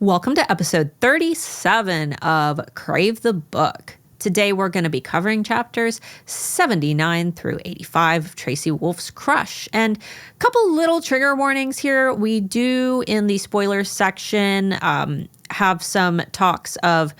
Welcome to episode 37 of Crave the Book. Today we're going to be covering chapters 79 through 85 of Tracy Wolff's Crush. And a couple little trigger warnings here. We do, in the spoilers section, have some talks of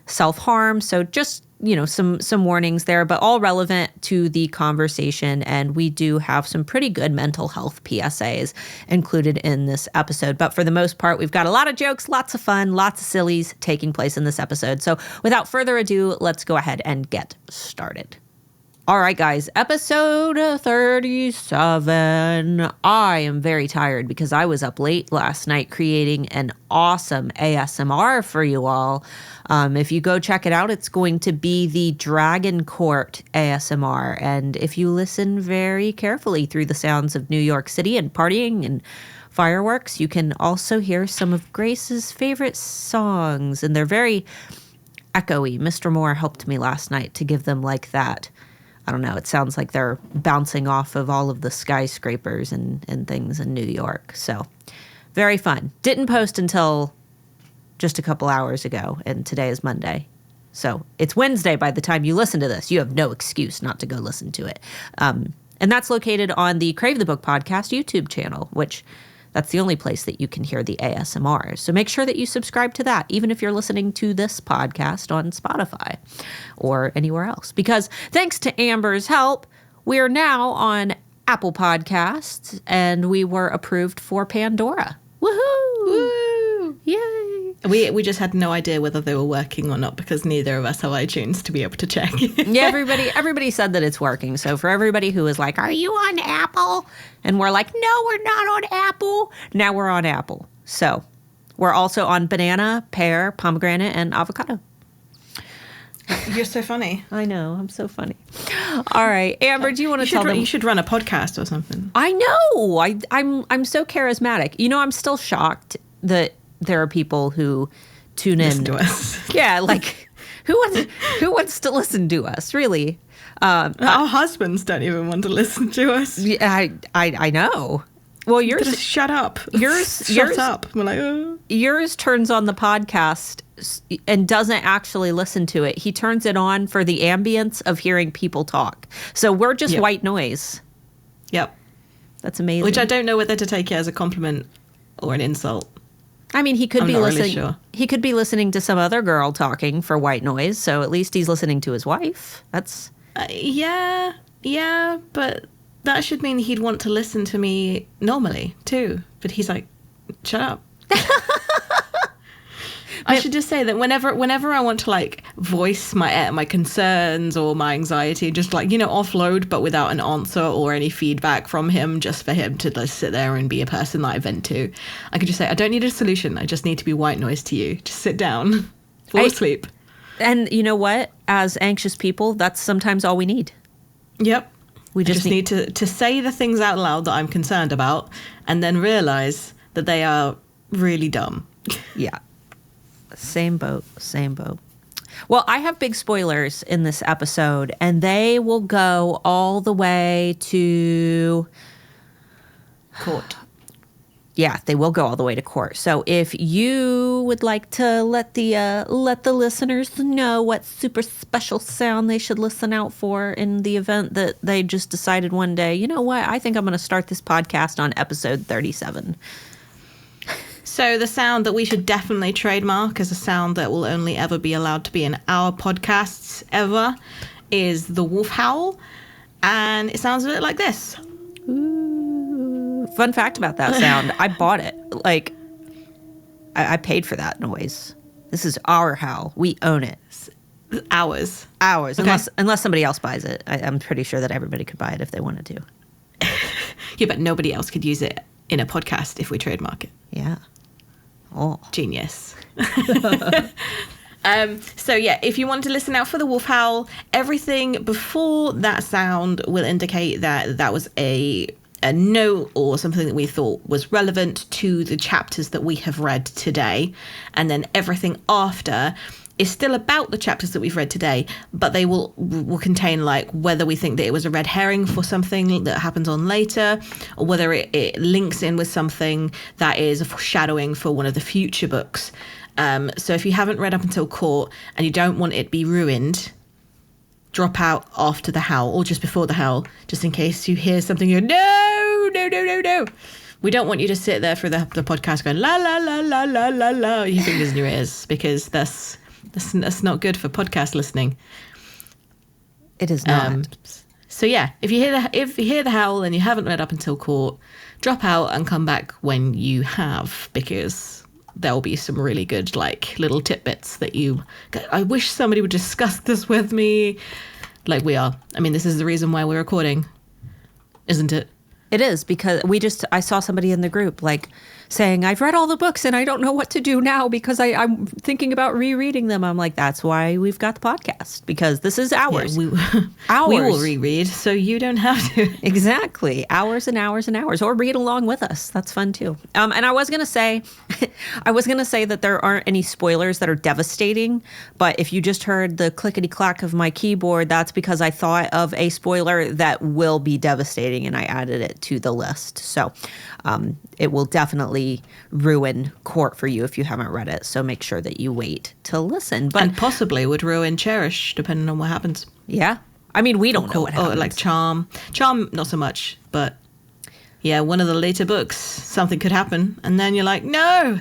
self-harm. So just, some warnings there, but all relevant to the conversation. And we do have some pretty good mental health PSAs included in this episode. But for the most part, we've got a lot of jokes, lots of fun, lots of sillies taking place in this episode. So without further ado, let's go ahead and get started. All right, guys, episode 37. I am very tired because I was up late last night creating an awesome ASMR for you all. If you go check it out, it's going to be the Dragon Court ASMR. And if you listen very carefully through the sounds of New York City and partying and fireworks, you can also hear some of Grace's favorite songs. And they're very echoey. Mr. Moore helped me last night to give them like that. I don't know, it sounds like they're bouncing off of all of the skyscrapers and things in New York. So very fun. Didn't post until just a couple hours ago, and today is Monday. So it's Wednesday by the time you listen to this. You have no excuse not to go listen to it. And that's located on the Crave the Book Podcast YouTube channel, which that's the only place that you can hear the ASMR. So make sure that you subscribe to that, even if you're listening to this podcast on Spotify or anywhere else. Because thanks to Amber's help, we are now on Apple Podcasts, and we were approved for Pandora. Woohoo! Woo! Yay! We just had no idea whether they were working or not because neither of us have iTunes to be able to check. Yeah, everybody said that it's working. So for everybody who is like, are you on Apple? And we're like, no, we're not on Apple. Now we're on Apple. So we're also on banana, pear, pomegranate, and avocado. You're so funny. I know. I'm so funny. All right. Amber, do you want to tell them? You should run a podcast or something. I know. I'm so charismatic. I'm still shocked that there are people who tune in. Listen to us. Yeah, like who wants to listen to us, really? Our husbands don't even want to listen to us. Yeah, I know. Well, yours just shut up. Yours up. We're like, oh. Yours turns on the podcast and doesn't actually listen to it. He turns it on for the ambience of hearing people talk. So we're just white noise. Yep. That's amazing. Which I don't know whether to take it as a compliment or an insult. I mean, he could be listening. Really sure. He could be listening to some other girl talking for white noise. So at least he's listening to his wife. That's yeah, but that should mean he'd want to listen to me normally too. But he's like, shut up. I should just say that whenever I want to like voice my concerns or my anxiety, just like, offload, but without an answer or any feedback from him, just for him to just sit there and be a person that I vent to, I could just say, I don't need a solution. I just need to be white noise to you. Just sit down, fall asleep. And you know what? As anxious people, that's sometimes all we need. Yep. We just need to say the things out loud that I'm concerned about and then realize that they are really dumb. Yeah. Same boat. Well, I have big spoilers in this episode, and they will go all the way to court. Yeah, they will go all the way to court. So if you would like to let the listeners know what super special sound they should listen out for in the event that they just decided one day, you know what, I think I'm going to start this podcast on episode 37. So the sound that we should definitely trademark as a sound that will only ever be allowed to be in our podcasts ever is the wolf howl. And it sounds a bit like this. Ooh. Fun fact about that sound. I bought it. Like, I paid for that noise. This is our howl. We own it. Ours. Okay. Unless somebody else buys it. I'm pretty sure that everybody could buy it if they wanted to. Yeah, but nobody else could use it in a podcast if we trademark it. Yeah. Oh. Genius. So yeah, if you want to listen out for the wolf howl, everything before that sound will indicate that was a note or something that we thought was relevant to the chapters that we have read today. And then everything after is still about the chapters that we've read today, but they will contain like whether we think that it was a red herring for something that happens on later, or whether it links in with something that is a foreshadowing for one of the future books. So if you haven't read up until Court and you don't want it be ruined, drop out after the Howl or just before the Howl, just in case you hear something you go, no. We don't want you to sit there through the podcast going la la la la la la la, your fingers in your ears, because that's not good for podcast listening. It is not. So yeah, if you hear the Howl and you haven't read up until Court, drop out and come back when you have, because there will be some really good like little tidbits that I wish somebody would discuss this with me, like we are. I mean, this is the reason why we're recording, isn't it? It is, because I saw somebody in the group like saying, I've read all the books and I don't know what to do now because I'm thinking about rereading them. I'm like, that's why we've got the podcast, because this is ours. Yeah, hours. We will reread, so you don't have to. Exactly. Hours and hours and hours, or read along with us. That's fun too. And I was going to say, that there aren't any spoilers that are devastating, but if you just heard the clickety clack of my keyboard, that's because I thought of a spoiler that will be devastating and I added it to the list. So it will definitely ruin Court for you if you haven't read it. So make sure that you wait to listen. And possibly would ruin Cherish, depending on what happens. Yeah. I mean, we don't know what happens. Oh, like Charm, not so much, but yeah, one of the later books, something could happen, and then you're like, no,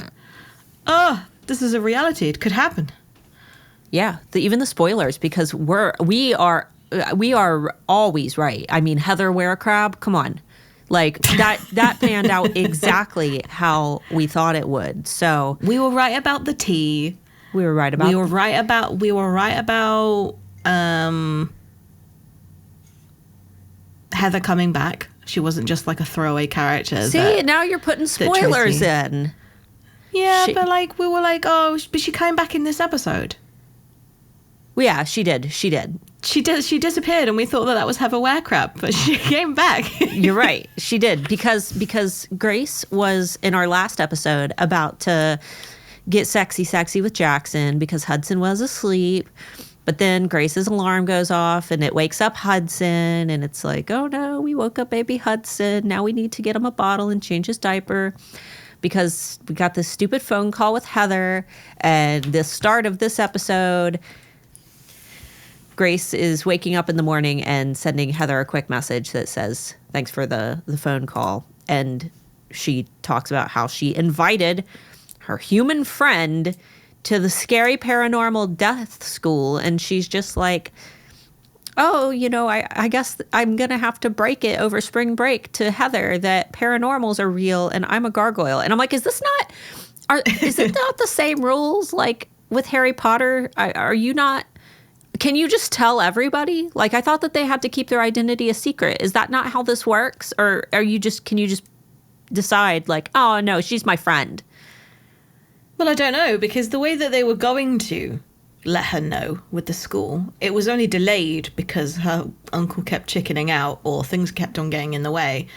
this is a reality. It could happen. Yeah, even the spoilers, because we are always right. I mean, Heather Werecrab, come on. Like that panned out exactly how we thought it would. So we were right about the tea. We were right about Heather coming back. She wasn't just like a throwaway character. See, now you're putting spoilers in. Yeah, but like we were like, oh, but she came back in this episode. Yeah, she did. She disappeared, and we thought that was Heather Werecrab, but she came back. You're right. She did, because Grace was in our last episode about to get sexy with Jaxon because Hudson was asleep. But then Grace's alarm goes off and it wakes up Hudson, and it's like, oh no, we woke up baby Hudson. Now we need to get him a bottle and change his diaper, because we got this stupid phone call with Heather. And the start of this episode, Grace is waking up in the morning and sending Heather a quick message that says, thanks for the phone call. And she talks about how she invited her human friend to the scary paranormal death school. And she's just like, oh, I guess I'm going to have to break it over spring break to Heather that paranormals are real and I'm a gargoyle. And I'm like, is it not the same rules like with Harry Potter? Are you not? Can you just tell everybody? Like, I thought that they had to keep their identity a secret. Is that not how this works? Or can you just decide like, oh no, she's my friend? Well, I don't know, because the way that they were going to let her know with the school, it was only delayed because her uncle kept chickening out or things kept on getting in the way.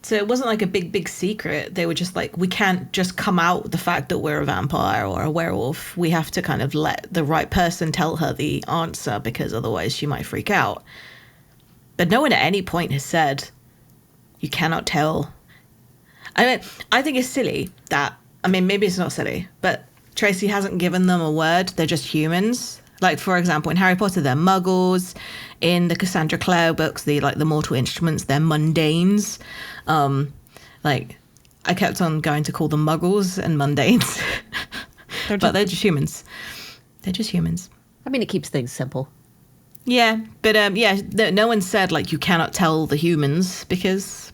So it wasn't like a big secret. They were just like, we can't just come out with the fact that we're a vampire or a werewolf. We have to kind of let the right person tell her the answer, because otherwise she might freak out. But no one at any point has said, you cannot tell. I mean, I think it's silly that, I mean, maybe it's not silly, but Tracy hasn't given them a word. They're just humans. Like, for example, in Harry Potter, they're muggles. In the Cassandra Clare books, the Mortal Instruments, they're mundanes. Like, I kept on going to call them muggles and mundanes. But they're just humans. They're just humans. I mean, it keeps things simple. Yeah, but no one said, like, you cannot tell the humans, because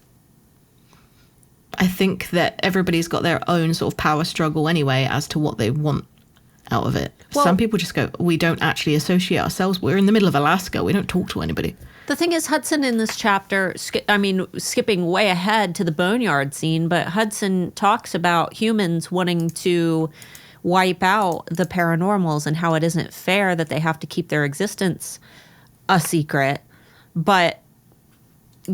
I think that everybody's got their own sort of power struggle anyway as to what they want out of it. Well, some people just go, we don't actually associate ourselves. We're in the middle of Alaska. We don't talk to anybody. The thing is, Hudson in this chapter, skipping way ahead to the boneyard scene, but Hudson talks about humans wanting to wipe out the paranormals and how it isn't fair that they have to keep their existence a secret. But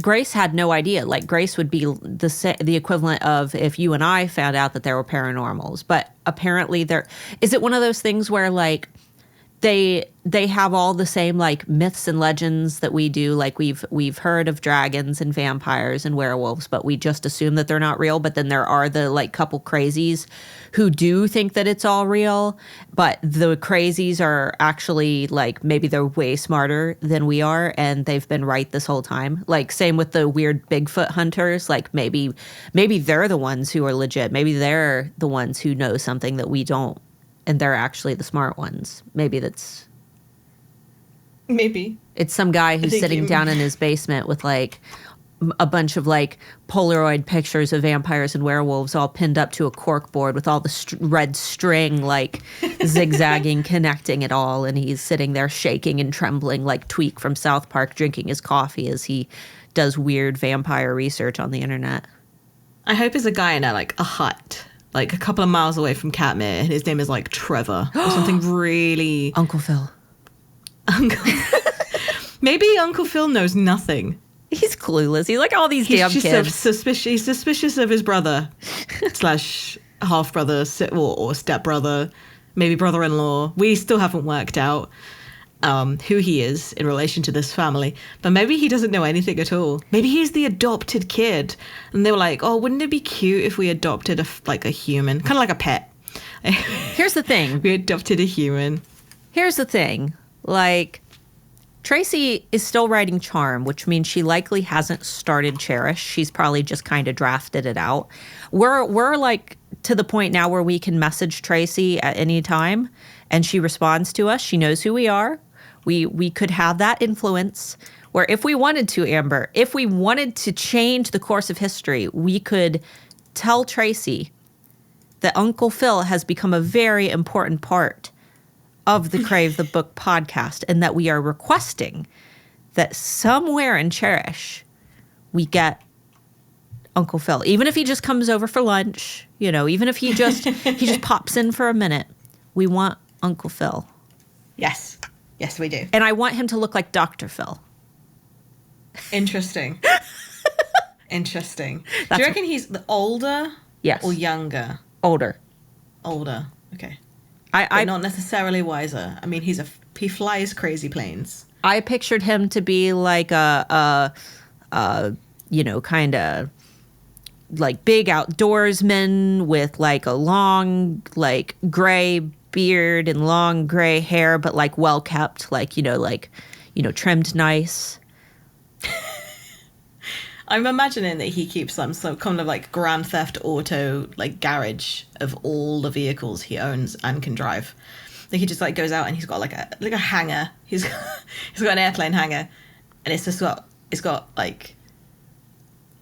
Grace had no idea. Like, Grace would be the equivalent of if you and I found out that there were paranormals. But apparently is it one of those things where like they have all the same like myths and legends that we do? Like we've heard of dragons and vampires and werewolves, but we just assume that they're not real. But then there are the like couple crazies who do think that it's all real, but the crazies are actually like, maybe they're way smarter than we are and they've been right this whole time. Like same with the weird Bigfoot hunters. Like maybe they're the ones who are legit. Maybe they're the ones who know something that we don't, and they're actually the smart ones. Maybe it's some guy who's sitting down in his basement with like a bunch of like Polaroid pictures of vampires and werewolves all pinned up to a cork board with all the red string like zigzagging, connecting it all. And he's sitting there shaking and trembling like Tweak from South Park, drinking his coffee as he does weird vampire research on the internet. I hope it's a guy in a hut, like a couple of miles away from Katmere, and his name is like Trevor or something really... Uncle Phil. Maybe Uncle Phil knows nothing. He's clueless. He's like all these damn kids. He's suspicious of his brother / half-brother or step-brother, maybe brother-in-law. We still haven't worked out who he is in relation to this family. But maybe he doesn't know anything at all. Maybe he's the adopted kid. And they were like, oh, wouldn't it be cute if we adopted a human? Kind of like a pet. Here's the thing. We adopted a human. Here's the thing. Like... Tracy is still writing Charm, which means she likely hasn't started Cherish. She's probably just kind of drafted it out. We're like to the point now where we can message Tracy at any time and she responds to us. She knows who we are. We could have that influence where if we wanted to, Amber, if we wanted to change the course of history, we could tell Tracy that Uncle Phil has become a very important part of the Crave the Book podcast, and that we are requesting that somewhere in Cherish we get Uncle Phil, even if he just comes over for lunch, even if he just pops in for a minute. We want Uncle Phil. Yes, we do. And I want him to look like Dr. Phil. Interesting. Do you reckon he's older? Yes. Or younger? Older. Okay. But not necessarily wiser. I mean, he flies crazy planes. I pictured him to be like a kind of like big outdoorsman with like a long like gray beard and long gray hair, but like well kept, like trimmed nice. I'm imagining that he keeps some kind of like Grand Theft Auto like garage of all the vehicles he owns and can drive. Like he just like goes out and he's got like a hangar. He's got an airplane hangar, and it's got like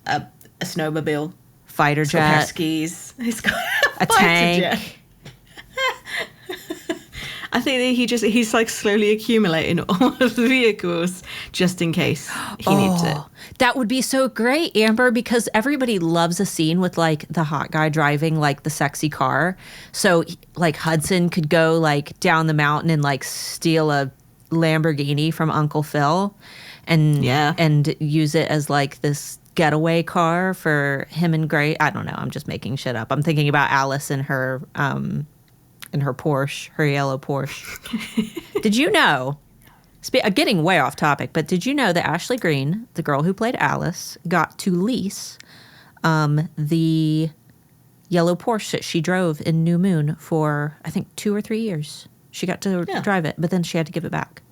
a snowmobile, fighter jet, pair of skis. He's got a tank. Jet. I think that he's like slowly accumulating all of the vehicles just in case he needs it. That would be so great, Amber, because everybody loves a scene with like the hot guy driving like the sexy car. So like Hudson could go like down the mountain and like steal a Lamborghini from Uncle Phil and use it as like this getaway car for him and Grace. I don't know. I'm just making shit up. I'm thinking about Alice and her Porsche, her yellow Porsche. Did you know, getting way off topic, but did you know that Ashley Greene, the girl who played Alice, got to lease the yellow Porsche that she drove in New Moon for, I think, 2 or 3 years. She got to drive it, but then she had to give it back.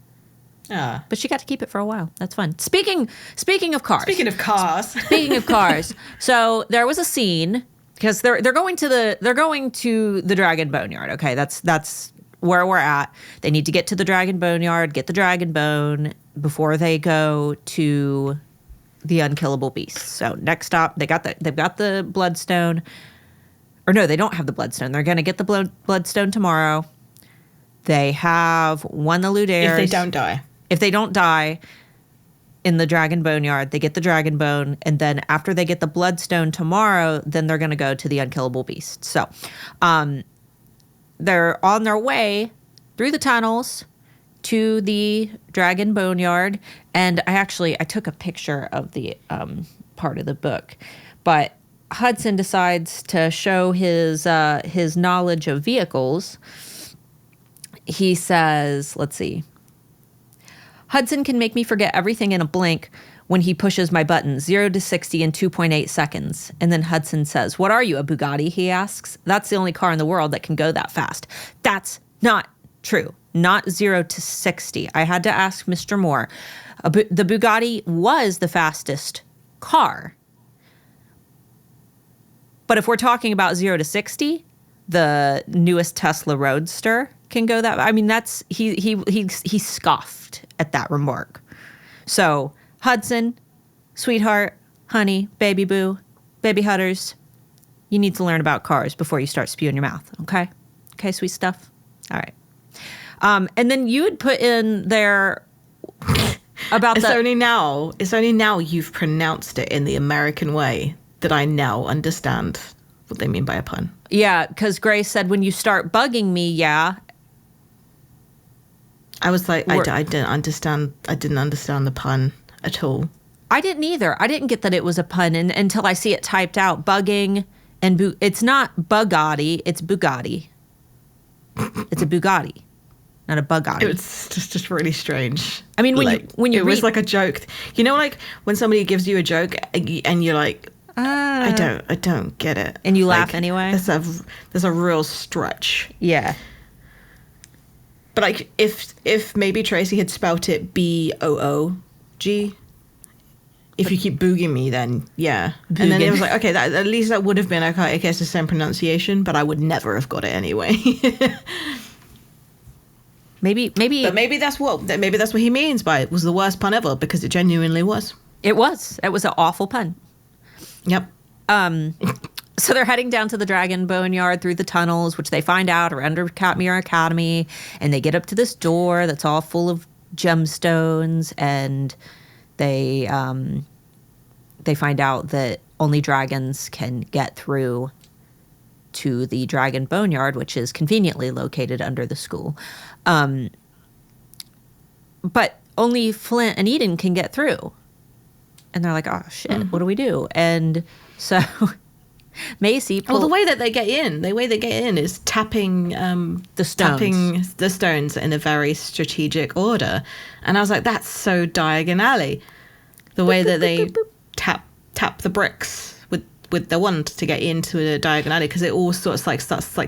But she got to keep it for a while. That's fun. Speaking of cars. Speaking of cars. So there was a scene... Because they're going to the Dragon Boneyard. Okay, that's where we're at. They need to get to the Dragon Boneyard, get the Dragon Bone before they go to the Unkillable Beast. So next stop, they've got the Bloodstone. Or no, they don't have the Bloodstone. They're going to get the Bloodstone tomorrow. They have won the Ludares. If they don't die in the Dragon Boneyard, they get the Dragon Bone, and then after they get the Bloodstone tomorrow, then they're going to go to the Unkillable Beast. So they're on their way through the tunnels to the Dragon Boneyard, and I took a picture of the part of the book, but Hudson decides to show his knowledge of vehicles. He says, let's see. Hudson can make me forget everything in a blink when he pushes my button, 0 to 60 in 2.8 seconds. And then Hudson says, what are you, a Bugatti? He asks. That's the only car in the world that can go that fast. That's not true. Not 0 to 60. I had to ask Mr. Moore. The Bugatti was the fastest car. But if we're talking about 0 to 60, the newest Tesla Roadster can go that. I mean, that's he scoffed at that remark. So Hudson, sweetheart, honey, baby boo, baby hudders, you need to learn about cars before you start spewing your mouth. Okay, okay, sweet stuff. All right. And then you would put in there about it's only now you've pronounced it in the American way that I now understand what they mean by a pun. Yeah, because Grace said, when you start bugging me, yeah. I was like, I didn't understand the pun at all. I didn't either. I didn't get that it was a pun until I see it typed out. Bugging and it's not Bugatti, it's Bugatti. It's a Bugatti, not a Bugatti. It was just really strange. I mean, when you it was like a joke. You know, like when somebody gives you a joke and you're like, I don't get it. And you laugh anyway? There's a real stretch. Yeah. But like if maybe Tracy had spelt it B-O-O-G, if you keep booging me, then yeah. Boogin'. And then it was like, okay, at least that would have been okay. I guess the same pronunciation, but I would never have got it anyway. Maybe that's what he means by it was the worst pun ever, because it genuinely was. It was. It was an awful pun. Yep. So they're heading down to the dragon boneyard through the tunnels, which they find out are under Katmere Academy, and they get up to this door that's all full of gemstones, and they find out that only dragons can get through to the dragon boneyard, which is conveniently located under the school. But only Flint and Eden can get through. And they're like, oh, shit, what do we do? And so Macy the way that they get in is tapping the stones in a very strategic order. And I was like, that's so Diagon Alley. The way that they tap the bricks with the wand to get into the Diagon Alley, because it all starts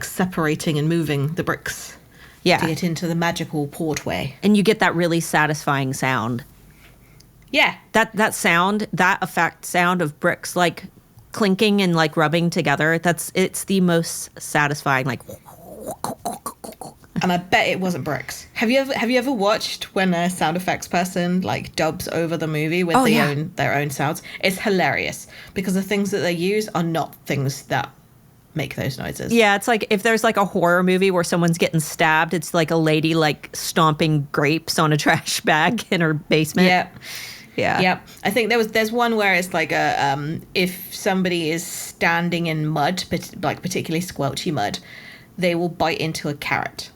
separating and moving the bricks. Yeah. To get into the magical portway. And you get that really satisfying sound. Yeah. That sound, that effect sound of bricks like clinking and like rubbing together, it's the most satisfying, like. And I bet it wasn't bricks. Have you ever watched when a sound effects person like dubs over the movie with their own sounds? It's hilarious because the things that they use are not things that make those noises. Yeah, it's like if there's like a horror movie where someone's getting stabbed, it's like a lady like stomping grapes on a trash bag in her basement. Yeah. I think there's one where it's like if somebody is standing in mud, like particularly squelchy mud, they will bite into a carrot.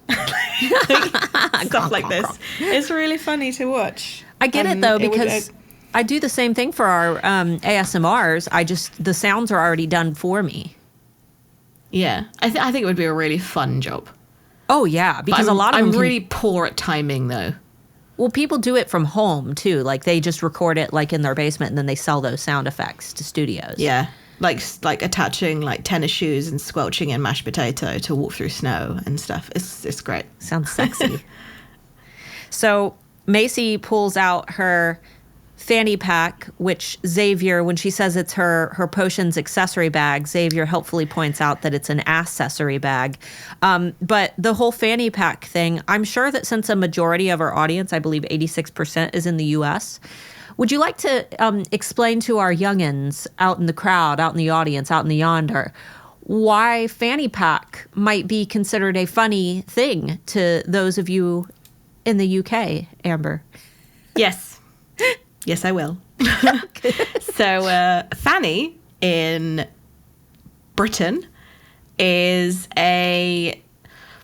Stuff like this. It's really funny to watch. I get it though, because I do the same thing for our ASMRs. The sounds are already done for me. Yeah, I think it would be a really fun job. Oh yeah, because a lot of them I'm really poor at timing though. Well, people do it from home too. Like they just record it like in their basement and then they sell those sound effects to studios. Yeah, like attaching like tennis shoes and squelching in mashed potato to walk through snow and stuff. It's great. Sounds sexy. So Macy pulls out her fanny pack, which Xavier, when she says it's her potions accessory bag, Xavier helpfully points out that it's an accessory bag. But the whole fanny pack thing, I'm sure that since a majority of our audience, I believe 86% is in the U.S., would you like to explain to our youngins out in the crowd, out in the audience, out in the yonder, why fanny pack might be considered a funny thing to those of you in the UK, Amber? Yes. Yes, I will. So fanny in Britain is a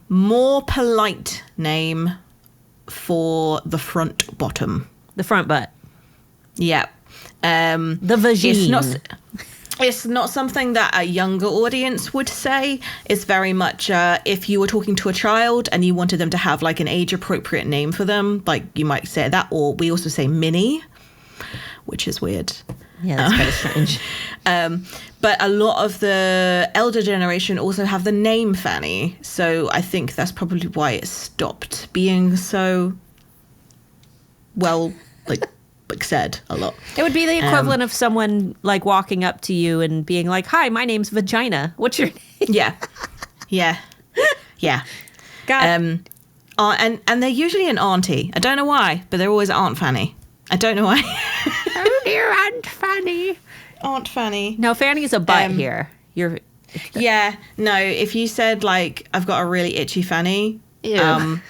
more polite name for the front bottom. The front butt. Yeah. The vagine. It's not something that a younger audience would say. It's very much if you were talking to a child and you wanted them to have like an age-appropriate name for them, like you might say that, or we also say Minnie, which is weird. Yeah, that's kind of strange. But a lot of the elder generation also have the name Fanny. So I think that's probably why it stopped being so well, like said a lot. It would be the equivalent of someone like walking up to you and being like, "Hi, my name's Vagina. What's your name?" Yeah. God. And they're usually an auntie. I don't know why, but they're always Aunt Fanny. I don't know why. Oh, dear Aunt Fanny. Aunt Fanny. No, Fanny's a butt here. Yeah. No, if you said like, I've got a really itchy Fanny, Ew.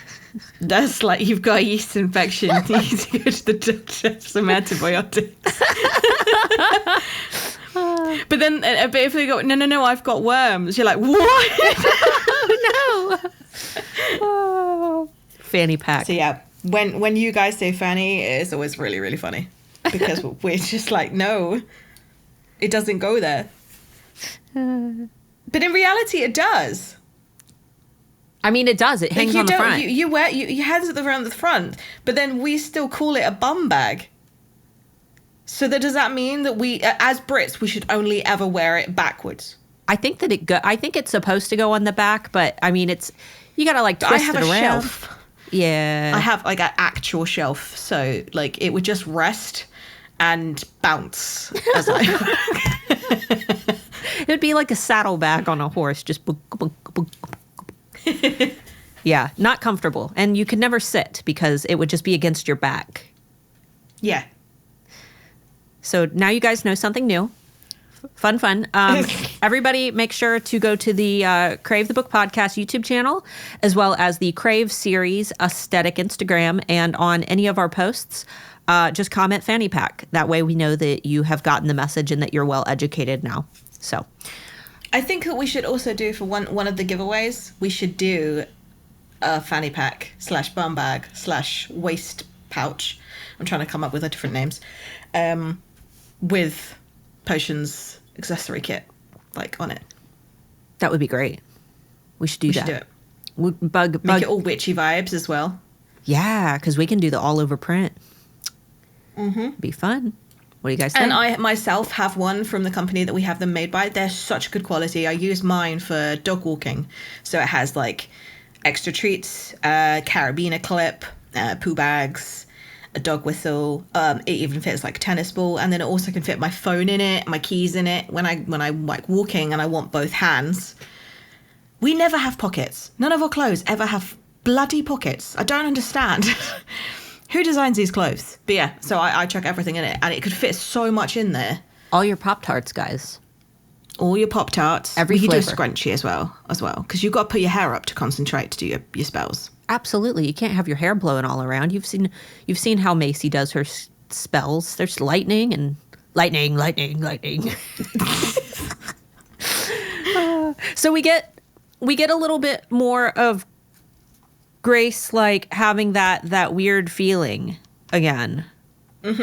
that's like you've got a yeast infection. You need to go to the doctor for some antibiotics. But then, but if they go, no, I've got worms. You're like, what? Oh, no. Oh. Fanny pack. So yeah, when you guys say Fanny, it's always really, really funny because we're just like, no, it doesn't go there. But in reality, it does. I mean, it does. It hangs on the front. You wear your hands around the front, but then we still call it a bum bag. So does that mean that we, as Brits, we should only ever wear it backwards? I think that I think it's supposed to go on the back, but I mean, you gotta like twist it around. I have a shelf. Yeah. I have like an actual shelf, so like it would just rest and bounce as I. It would be like a saddleback on a horse, just book, book, book. Yeah, not comfortable. And you could never sit because it would just be against your back. Yeah. So now you guys know something new. Fun. Everybody make sure to go to the Crave the Book Podcast YouTube channel, as well as the Crave series aesthetic Instagram, and on any of our posts, just comment Fanny Pack. That way we know that you have gotten the message and that you're well educated now. So I think that we should also do for one of the giveaways, we should do a fanny pack / bum bag / waist pouch. I'm trying to come up with different names. With Potions accessory kit, like on it. that would be great. We should do that. Should do it. Make it all witchy vibes as well. Yeah, because we can do the all over print. Mm-hmm. Be fun. What do you guys think? And I myself have one from the company that we have them made by. They're such good quality. I use mine for dog walking. So it has like extra treats, carabiner clip, poo bags, a dog whistle. It even fits like a tennis ball. And then it also can fit my phone in it, my keys in it. When I'm like walking and I want both hands. We never have pockets. None of our clothes ever have bloody pockets. I don't understand. Who designs these clothes? But yeah, so I chuck everything in it, and it could fit so much in there. All your Pop-Tarts, guys. All your Pop-Tarts. Every you flavor. do a scrunchie as well, because you've got to put your hair up to concentrate to do your spells. Absolutely. You can't have your hair blowing all around. You've seen how Macy does her spells. There's lightning and lightning. So we get a little bit more of Grace, like having that weird feeling again,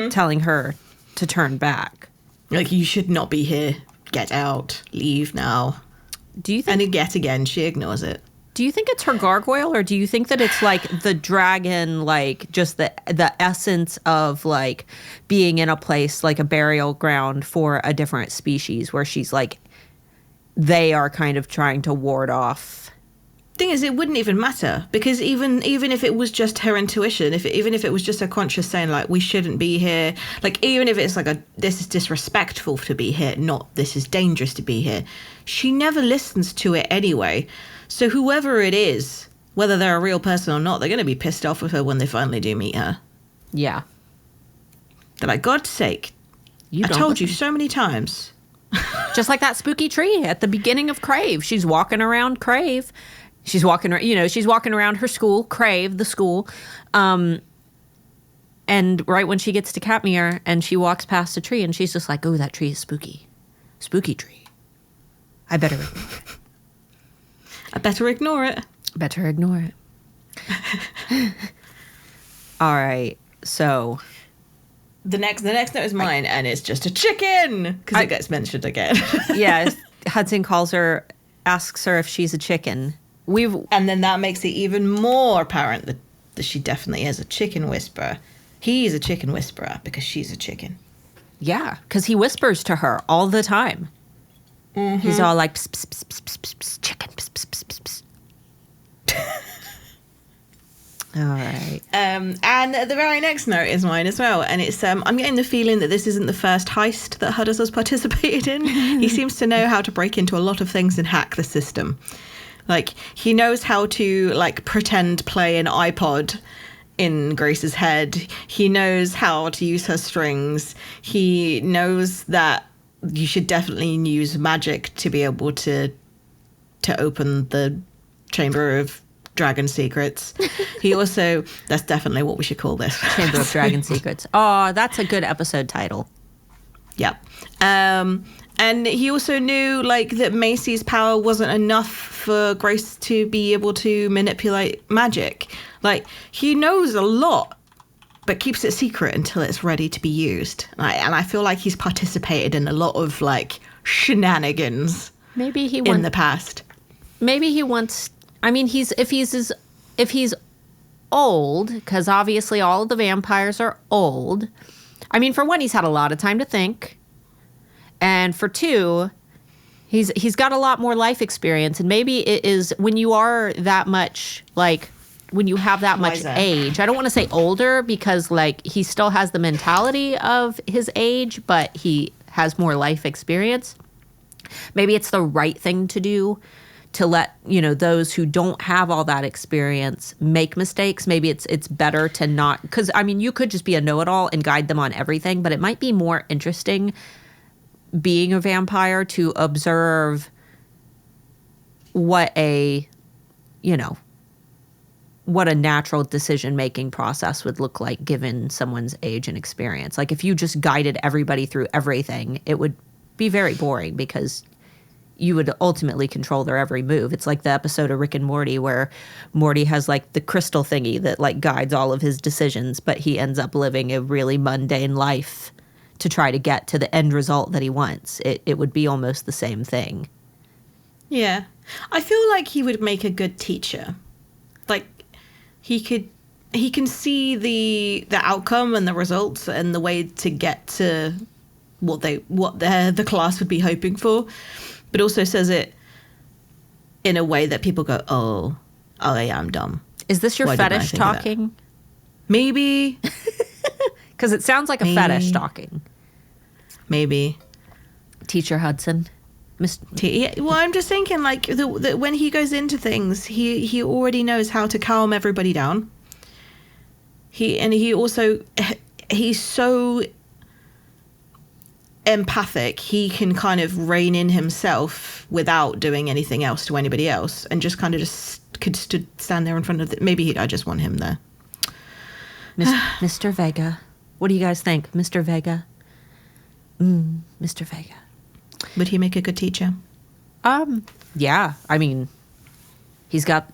telling her to turn back. Like, you should not be here. Get out. Leave now. Do you think? And yet again, she ignores it. Do you think it's her gargoyle, or do you think that it's like the dragon, like just the essence of like being in a place like a burial ground for a different species, where she's like, they are kind of trying to ward off. Thing is, it wouldn't even matter, because even if it was just her intuition, even if it was just her conscious saying like, we shouldn't be here, like even if it's like this is disrespectful to be here, not this is dangerous to be here, she never listens to it anyway. So whoever it is, whether they're a real person or not, they're going to be pissed off with her when they finally do meet her. Yeah. They're like, God's sake, I told you so many times. Just like that spooky tree at the beginning of Crave. She's walking around Crave. She's walking around her school, Crave, the school. And right when she gets to Katmere and she walks past a tree and she's just like, oh, that tree is spooky. Spooky tree. I better ignore it. Better ignore it. All right. So The next note is mine, and it's just a chicken because it gets mentioned again. Yeah, Hudson asks her if she's a chicken. And then that makes it even more apparent that she definitely is a chicken whisperer. He's a chicken whisperer because she's a chicken. Yeah, because he whispers to her all the time. Mm-hmm. He's all like, pss, pss, pss, pss, pss, pss, chicken, pss, pss, pss, pss, pss. All right. And the very next note is mine as well. And it's, I'm getting the feeling that this isn't the first heist that Hudson has participated in. He seems to know how to break into a lot of things and hack the system. Like, he knows how to, like, pretend play an iPod in Grace's head. He knows how to use her strings. He knows that you should definitely use magic to be able to open the Chamber of Dragon Secrets. He also, that's definitely what we should call this. Chamber of Dragon Secrets. Oh, that's a good episode title. Yep. And he also knew, like, that Macy's power wasn't enough for Grace to be able to manipulate magic. Like, he knows a lot, but keeps it secret until it's ready to be used. And I feel like he's participated in a lot of, like, shenanigans. Maybe he in the past. Maybe he wants. I mean, if he's old, because obviously all of the vampires are old. I mean, for one, he's had a lot of time to think, and for two, he's got a lot more life experience. And maybe it is when you are that much, like, when you have that much age. I don't want to say older because, like, he still has the mentality of his age, but he has more life experience. Maybe it's the right thing to do to let, you know, those who don't have all that experience make mistakes. Maybe it's better to not, because, I mean, you could just be a know-it-all and guide them on everything, but it might be more interesting being a vampire to observe what a natural decision-making process would look like given someone's age and experience. Like, if you just guided everybody through everything, it would be very boring because you would ultimately control their every move. It's like the episode of Rick and Morty where Morty has, like, the crystal thingy that, like, guides all of his decisions, but he ends up living a really mundane life to try to get to the end result that he wants. It would be almost the same thing. Yeah. I feel like he would make a good teacher. Like, he can see the outcome and the results and the way to get to what the class would be hoping for, but also says it in a way that people go, oh yeah, I'm dumb. Is this your fetish talking? Maybe. Because it sounds like a fetish talking. Maybe. Teacher Hudson. Well, I'm just thinking, like, when he goes into things, he already knows how to calm everybody down. He's so empathic. He can kind of rein in himself without doing anything else to anybody else, and just kind of could stand there in front of maybe I just want him there. Mr. Vega. What do you guys think, Mr. Vega? Mr. Vega. Would he make a good teacher? Yeah. I mean, he's got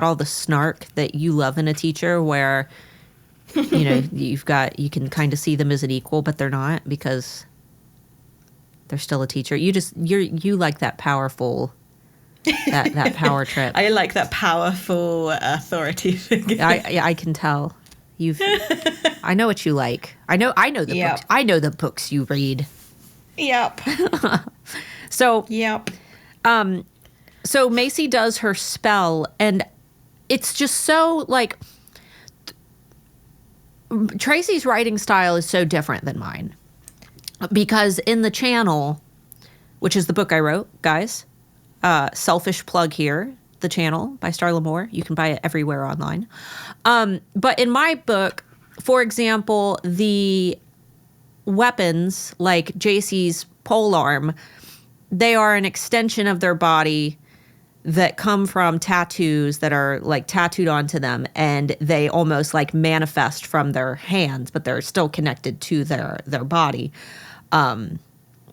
all the snark that you love in a teacher, where, you know, you can kind of see them as an equal, but they're not because they're still a teacher. You like that powerful, that power trip. I like that powerful authority figure. I can tell. I know what you like. I know the books. I know the books you read. Yep. So. Yep. So Macy does her spell, and it's just so, like, Tracy's writing style is so different than mine, because in the channel, which is the book I wrote, guys, selfish plug here, the channel by Starla Moore. You can buy it everywhere online. But in my book, for example, the weapons, like JC's polearm, they are an extension of their body that come from tattoos that are, like, tattooed onto them, and they almost, like, manifest from their hands, but they're still connected to their body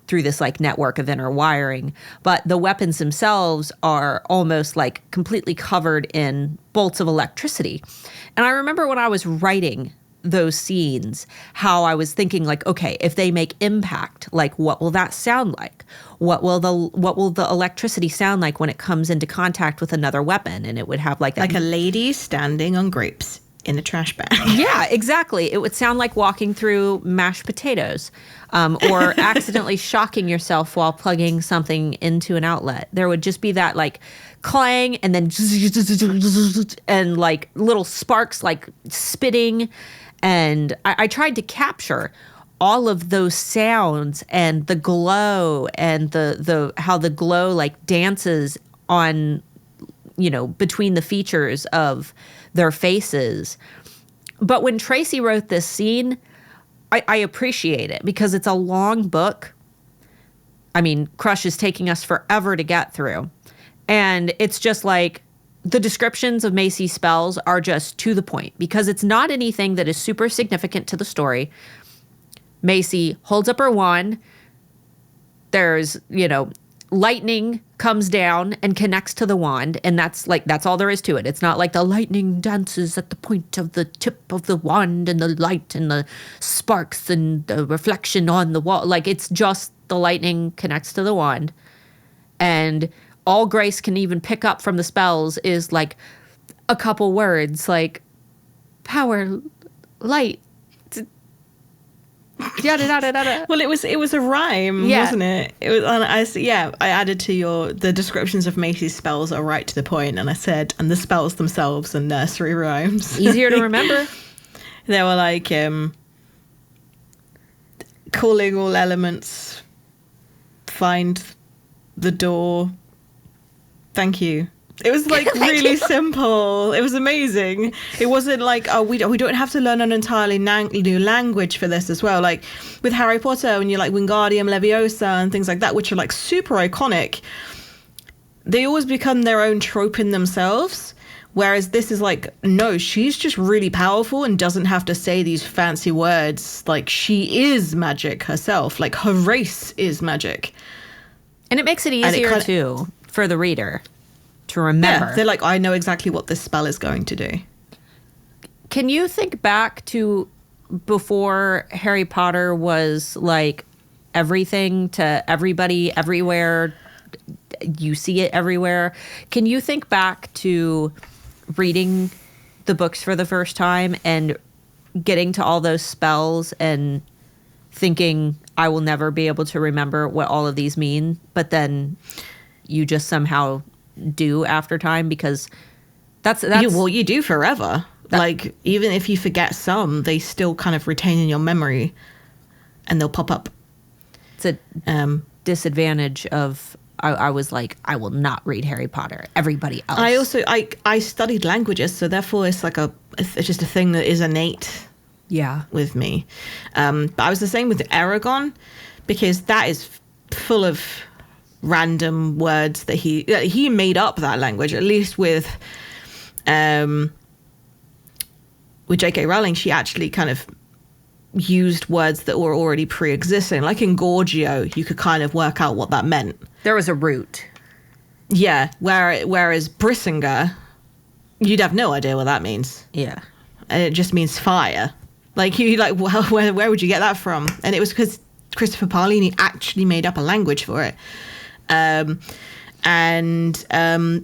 through this, like, network of inner wiring. But the weapons themselves are almost, like, completely covered in bolts of electricity. And I remember when I was writing those scenes, how I was thinking like, okay, if they make impact, like what will that sound like? What will the electricity sound like when it comes into contact with another weapon? And it would have like a lady standing on grapes in a trash bag. Yeah, exactly. It would sound like walking through mashed potatoes, or accidentally shocking yourself while plugging something into an outlet. There would just be that like clang, and then and like little sparks like spitting. And I tried to capture all of those sounds and the glow and the how the glow like dances on, you know, between the features of their faces. But when Tracy wrote this scene, I appreciate it because it's a long book. I mean, Crush is taking us forever to get through. And it's just like the descriptions of Macys spells are just to the point because it's not anything that is super significant to the story. Macy holds up her wand. There's, you know, lightning comes down and connects to the wand, and that's all there is to it. It's not like the lightning dances at the point of the tip of the wand and the light and the sparks and the reflection on the wall. Like, it's just the lightning connects to the wand, and all Grace can even pick up from the spells is like a couple words like power, light, Well, it was a rhyme, wasn't it? It was. I added to the descriptions of Macys spells are right to the point, and I said, and the spells themselves are nursery rhymes. Easier to remember. They were like calling all elements, find the door. Thank you. It was like really simple. It was amazing. It wasn't like, oh, we don't have to learn an entirely new language for this as well. Like with Harry Potter, when you're like Wingardium Leviosa and things like that, which are like super iconic, they always become their own trope in themselves. Whereas this is like, no, she's just really powerful and doesn't have to say these fancy words. Like, she is magic herself. Like, her race is magic. And it makes it easier too for the reader to remember. Yeah, they're like, I know exactly what this spell is going to do. Can you think back to before Harry Potter was like everything to everybody, everywhere? You see it everywhere. Can you think back to reading the books for the first time and getting to all those spells and thinking, I will never be able to remember what all of these mean, but then you just somehow do after time? Because that's you do forever. Like, even if you forget some, they still kind of retain in your memory and they'll pop up. It's a disadvantage of I was like, I will not read Harry Potter. Everybody else. I also I studied languages, so therefore it's like it's just a thing that is innate. Yeah, with me. But I was the same with Aragon, because that is full of random words that he made up that language. At least with J.K. Rowling, she actually kind of used words that were already pre-existing. Like in Gorgio, you could kind of work out what that meant. There was a root. Yeah, whereas Brissinger, you'd have no idea what that means. Yeah. And it just means fire. Like, you like, well, where would you get that from? And it was because Christopher Paolini actually made up a language for it. And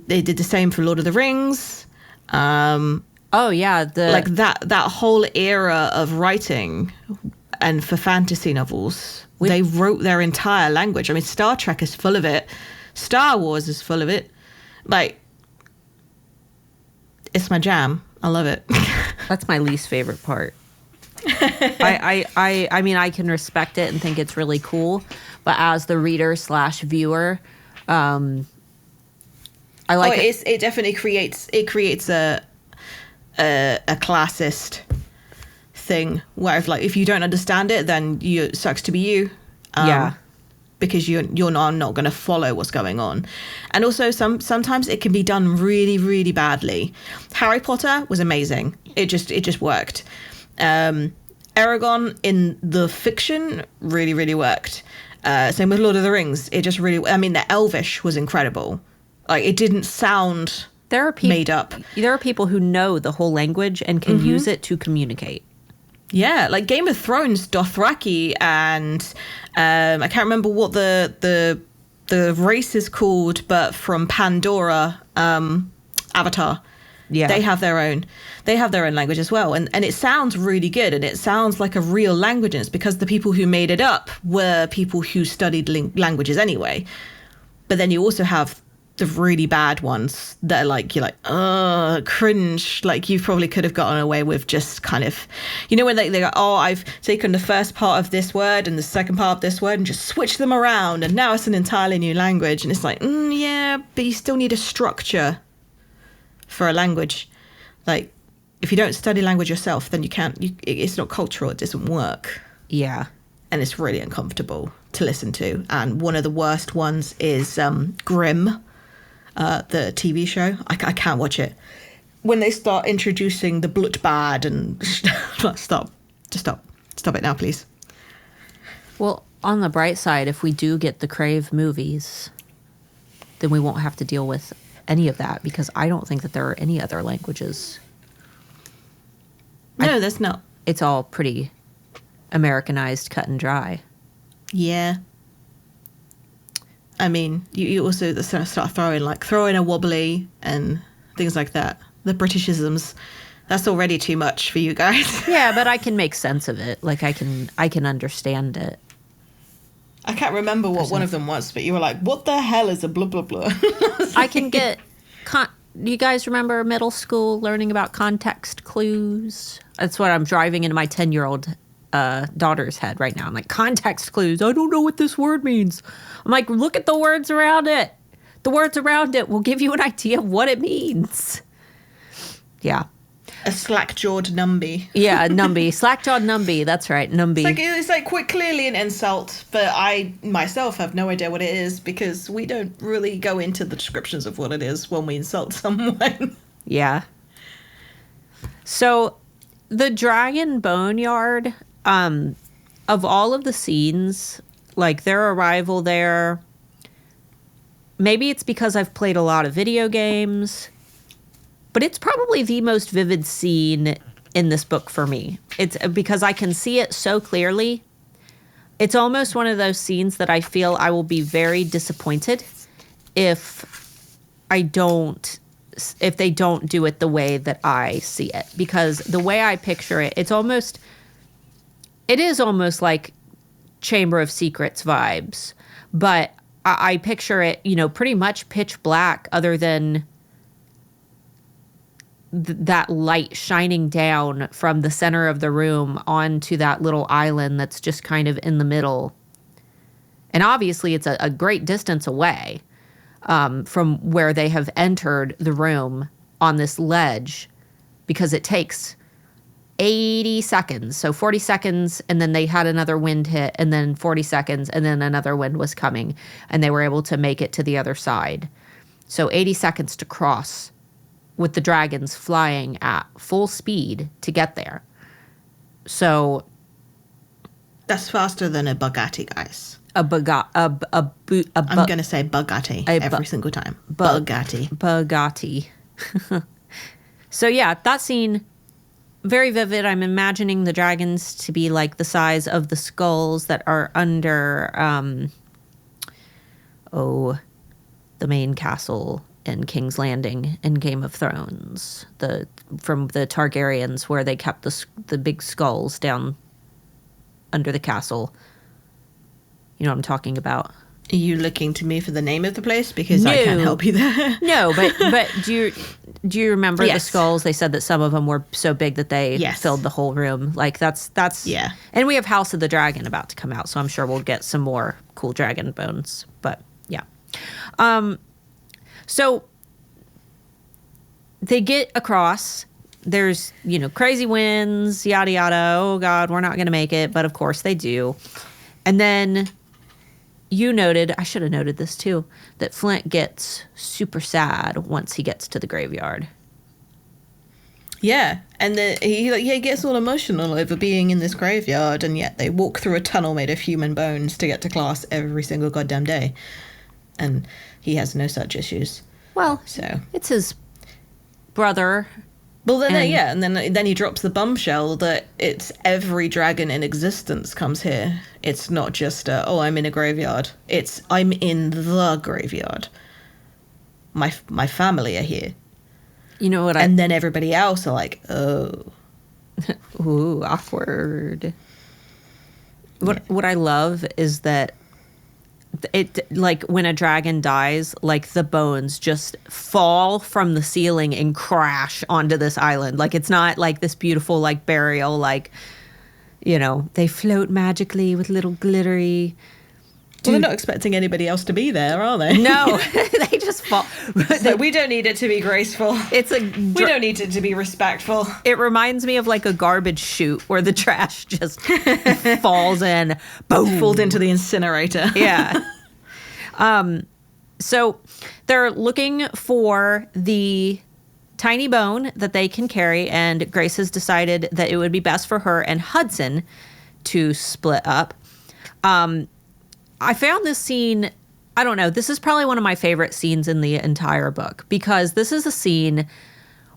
they did the same for Lord of the Rings. Oh yeah, like that whole era of writing, and for fantasy novels, they wrote their entire language. I mean, Star Trek is full of it. Star Wars is full of it. Like, it's my jam. I love it. That's my least favorite part. I mean, I can respect it and think it's really cool, but as the reader / viewer, I like it. It definitely creates a classist thing where if you don't understand it, then it sucks to be you. Yeah. Because you're not going to follow what's going on. And also sometimes it can be done really, really badly. Harry Potter was amazing. It just worked. Aragon in the fiction really, really worked. Same with Lord of the Rings. It just really, I mean, the Elvish was incredible. Like, it didn't sound made up. There are people who know the whole language and can use it to communicate. Yeah, like Game of Thrones, Dothraki, and I can't remember what the race is called, but from Pandora, Avatar. Yeah. They have their own language as well. And it sounds really good, and it sounds like a real language. And it's because the people who made it up were people who studied languages anyway. But then you also have the really bad ones that are like, you're like, cringe. Like, you probably could have gotten away with just kind of, you know, when they go, oh, I've taken the first part of this word and the second part of this word and just switched them around, and now it's an entirely new language. And it's like, yeah, but you still need a structure for a language. Like, if you don't study language yourself, then it's not cultural. It doesn't work. Yeah. And it's really uncomfortable to listen to. And one of the worst ones is Grimm, the TV show. I can't watch it. When they start introducing the Blutbad and stop it now, please. Well, on the bright side, if we do get the Crave movies, then we won't have to deal with any of that, because I don't think that there are any other languages. No, there's not. It's all pretty Americanized, cut and dry. Yeah. I mean, you also start throwing a wobbly and things like that. The Britishisms. That's already too much for you guys. Yeah, but I can make sense of it. Like, I can understand it. I can't remember what one of them was, but you were like, what the hell is a blah, blah, blah? I can get... you guys remember middle school learning about context clues? That's what I'm driving into my 10-year-old daughter's head right now. I'm like, context clues. I don't know what this word means. I'm like, look at the words around it. The words around it will give you an idea of what it means. Yeah. A slack-jawed numby. Yeah, numby. Slack-jawed numby. That's right, numby. It's like quite clearly an insult, but I myself have no idea what it is, because we don't really go into the descriptions of what it is when we insult someone. Yeah. So the dragon boneyard, of all of the scenes, like their arrival there, maybe it's because I've played a lot of video games, but it's probably the most vivid scene in this book for me. It's because I can see it so clearly. It's almost one of those scenes that I feel I will be very disappointed if they don't do it the way that I see it. Because the way I picture it, it is almost like Chamber of Secrets vibes. But I picture it, pretty much pitch black, other than that light shining down from the center of the room onto that little island that's just kind of in the middle. And obviously it's a great distance away from where they have entered the room on this ledge, because it takes 80 seconds. So 40 seconds, and then they had another wind hit, and then 40 seconds, and then another wind was coming, and they were able to make it to the other side. So 80 seconds to cross, with the dragons flying at full speed to get there. So that's faster than a Bugatti, guys. I'm going to say Bugatti every single time. Bugatti. So yeah, that scene, very vivid. I'm imagining the dragons to be like the size of the skulls that are under the main castle in King's Landing in Game of Thrones, from the Targaryens, where they kept the big skulls down under the castle. You know what I'm talking about? Are you looking to me for the name of the place? Because I can't help you there. No, but do you remember Yes. the skulls? They said that some of them were so big that they filled the whole room. Like that's yeah. And we have House of the Dragon about to come out, so I'm sure we'll get some more cool dragon bones. But yeah. So they get across. There's, crazy winds, yada, yada. Oh, God, we're not going to make it. But, of course, they do. And then you noted, I should have noted this too, that Flint gets super sad once he gets to the graveyard. Yeah. And he gets all emotional over being in this graveyard. And yet they walk through a tunnel made of human bones to get to class every single goddamn day. And he has no such issues. Well, so it's his brother Well, then and then he drops the bombshell that it's every dragon in existence comes here. It's not just I'm in a graveyard. It's I'm in the graveyard. My family are here. You know what? And then everybody else are like, oh, ooh, awkward. What I love is that it, like, when a dragon dies, like, the bones just fall from the ceiling and crash onto this island. Like, it's not like this beautiful, like, burial, like, you know, they float magically with little glittery. Well, they're not expecting anybody else to be there, are they? No, they just fall. So we don't need it to be graceful. We don't need it to be respectful. It reminds me of like a garbage chute where the trash just falls in, boom, falls into the incinerator. Yeah. So they're looking for the tiny bone that they can carry, and Grace has decided that it would be best for her and Hudson to split up. I found this scene, I don't know, this is probably one of my favorite scenes in the entire book, because this is a scene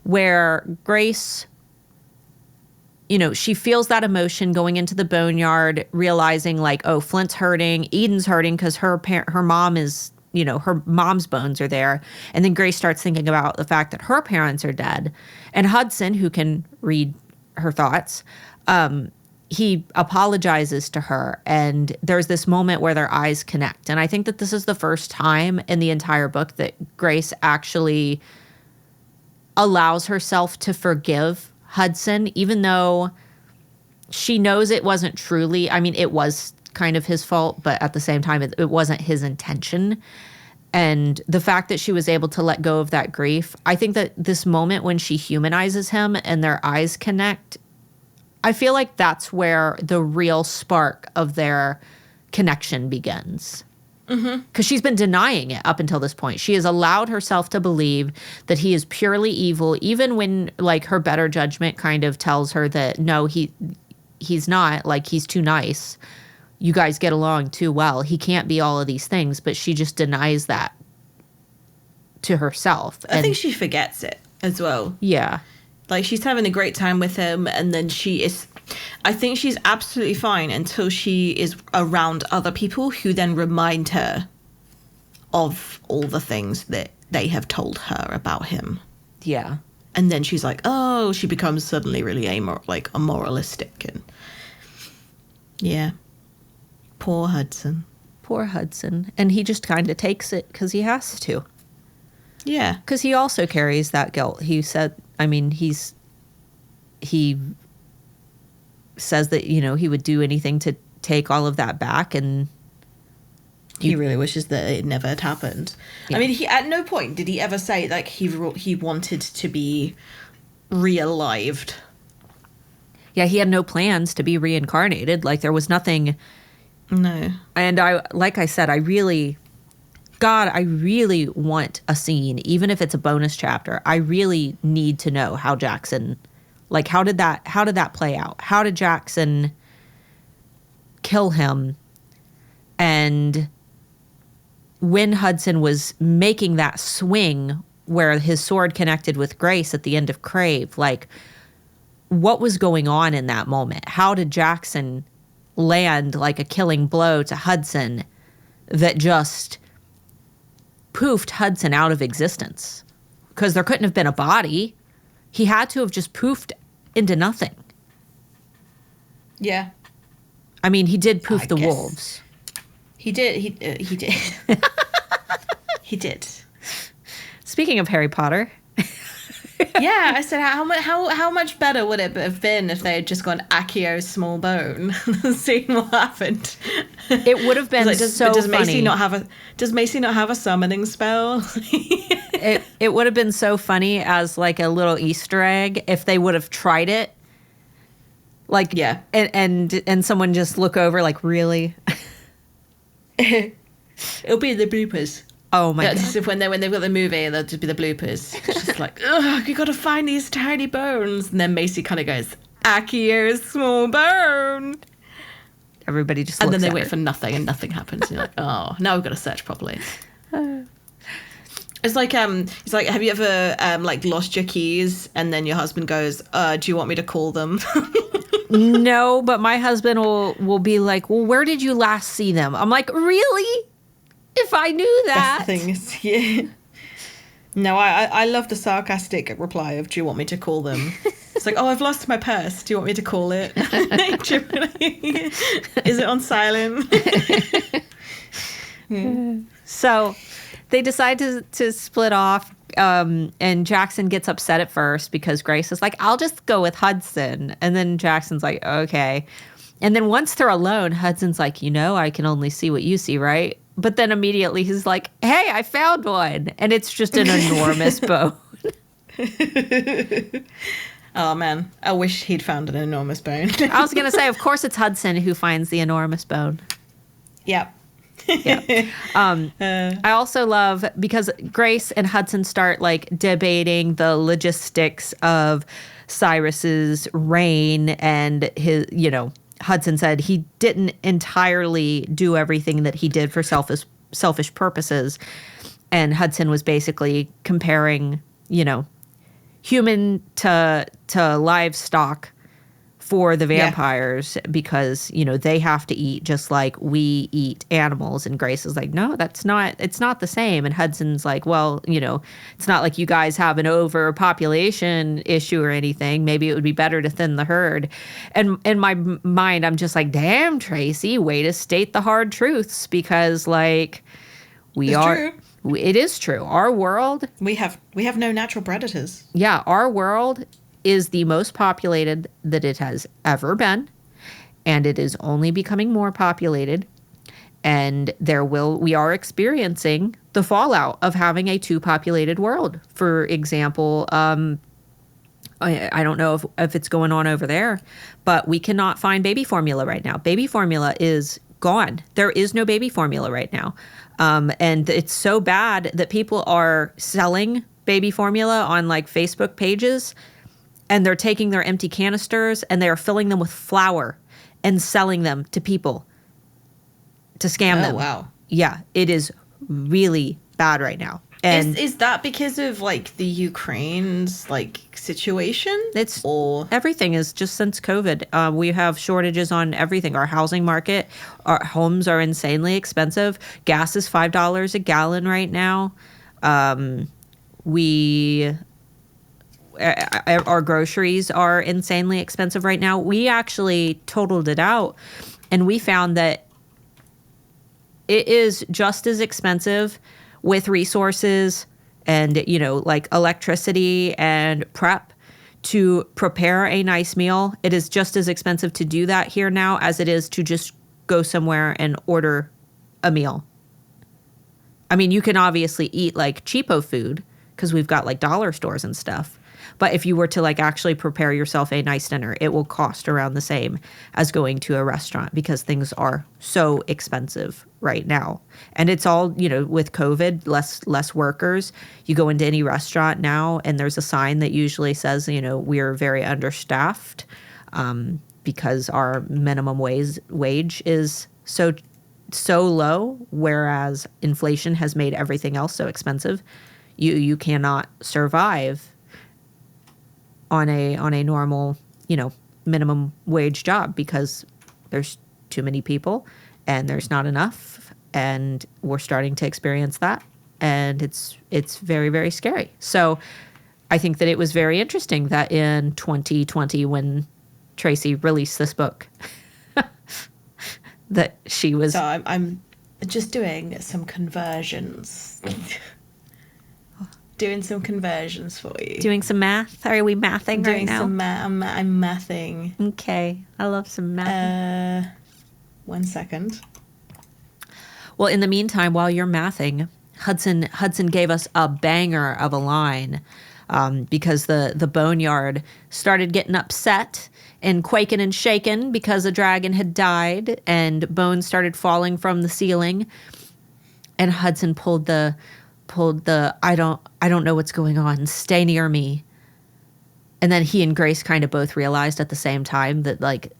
where Grace, you know, she feels that emotion going into the boneyard, realizing like, oh, Flint's hurting, Eden's hurting because her mom is, you know, her mom's bones are there. And then Grace starts thinking about the fact that her parents are dead. And Hudson, who can read her thoughts, he apologizes to her, and there's this moment where their eyes connect. And I think that this is the first time in the entire book that Grace actually allows herself to forgive Hudson, even though she knows it wasn't truly, I mean, it was kind of his fault, but at the same time, it wasn't his intention. And the fact that she was able to let go of that grief, I think that this moment when she humanizes him and their eyes connect, I feel like that's where the real spark of their connection begins. Because she's been denying it up until this point. She has allowed herself to believe that he is purely evil, even when, like, her better judgment kind of tells her that, no, he's not. Like, he's too nice. You guys get along too well. He can't be all of these things. But she just denies that to herself. I think she forgets it as well. Yeah. Like, she's having a great time with him, and then I think she's absolutely fine until she is around other people who then remind her of all the things that they have told her about him. Yeah. And then she's like, oh, she becomes suddenly really moralistic. And yeah. Poor Hudson. Poor Hudson. And he just kind of takes it because he has to. Yeah. Because he also carries that guilt. He said, I mean, he says that, you know, he would do anything to take all of that back, and he really wishes that it never had happened. Yeah. I mean, he at no point did he ever say, like, he wanted to be re-alived. Yeah, he had no plans to be reincarnated. Like, there was nothing. No. And like I said, I really want a scene, even if it's a bonus chapter. I really need to know how Jaxon, like, how did that play out? How did Jaxon kill him? And when Hudson was making that swing where his sword connected with Grace at the end of Crave, like, what was going on in that moment? How did Jaxon land like a killing blow to Hudson that just poofed Hudson out of existence? Because there couldn't have been a body. He had to have just poofed into nothing. Yeah. I mean, he did poof the wolves. He did. He did. He did. Speaking of Harry Potter. Yeah, I said, how much better would it have been if they had just gone Accio small bone and seen what happened? It would have been so does funny. Does Macy not have a summoning spell? It would have been so funny as like a little Easter egg if they would have tried it. Like, yeah, and someone just look over like, really? It'll be the bloopers. Oh my god! Just when they've got the movie, there'll just be the bloopers. It's just like, ugh, you got to find these tiny bones, and then Macy kind of goes, Accio small bone. Everybody just looks, and then they wait for nothing, and nothing happens. And you're like, oh, now we've got to search properly. It's like have you ever like lost your keys and then your husband goes, do you want me to call them? No, but my husband will be like, well, where did you last see them? I'm like, really? If I knew that. That's the thing is, yeah. No, I love the sarcastic reply of, do you want me to call them? It's like, oh, I've lost my purse. Do you want me to call it? Is it on silent? So they decide to split off. And Jaxon gets upset at first because Grace is like, I'll just go with Hudson. And then Jackson's like, okay. And then once they're alone, Hudson's like, I can only see what you see, right? But then immediately he's like, hey, I found one. And it's just an enormous bone. Oh, man. I wish he'd found an enormous bone. I was going to say, of course, it's Hudson who finds the enormous bone. Yep. Yeah. I also love, because Grace and Hudson start like debating the logistics of Cyrus's reign, and his, Hudson said he didn't entirely do everything that he did for selfish purposes. And Hudson was basically comparing, human to livestock for the vampires, because, they have to eat just like we eat animals. And Grace is like, no, it's not the same. And Hudson's like, well, it's not like you guys have an overpopulation issue or anything. Maybe it would be better to thin the herd. And in my mind, I'm just like, damn, Tracy, way to state the hard truths, because like it is true. Our world, we have no natural predators. Yeah, our world is the most populated that it has ever been, and it is only becoming more populated. And we are experiencing the fallout of having a too populated world. For example, I don't know if it's going on over there, but we cannot find baby formula right now. Baby formula is gone. There is no baby formula right now. And it's so bad that people are selling baby formula on like Facebook pages, and they're taking their empty canisters and they are filling them with flour and selling them to people to scam them. Oh, wow. Yeah, it is really bad right now. And is that because of like the Ukraine's like situation? Everything is just since COVID. We have shortages on everything. Our housing market, our homes are insanely expensive. Gas is $5 a gallon right now. Our groceries are insanely expensive right now. We actually totaled it out, and we found that it is just as expensive with resources and, like electricity and prep to prepare a nice meal. It is just as expensive to do that here now as it is to just go somewhere and order a meal. I mean, you can obviously eat like cheapo food because we've got like dollar stores and stuff. But if you were to like actually prepare yourself a nice dinner, it will cost around the same as going to a restaurant, because things are so expensive right now. And it's all, with COVID, less workers. You go into any restaurant now and there's a sign that usually says, we're very understaffed, because our minimum wage is so low, whereas inflation has made everything else so expensive. You cannot survive on a normal, minimum wage job, because there's too many people and there's not enough, and we're starting to experience that, and it's very, very scary. So I think that it was very interesting that in 2020, when Tracy released this book, that she was... So I'm just doing some conversions. Doing some conversions for you. Doing some math? Are we mathing right now? I'm mathing. Okay. I love some math. 1 second. Well, in the meantime, while you're mathing, Hudson gave us a banger of a line, because the boneyard started getting upset and quaking and shaking because a dragon had died and bones started falling from the ceiling. And Hudson pulled the I don't know what's going on, stay near me. And then he and Grace kind of both realized at the same time that like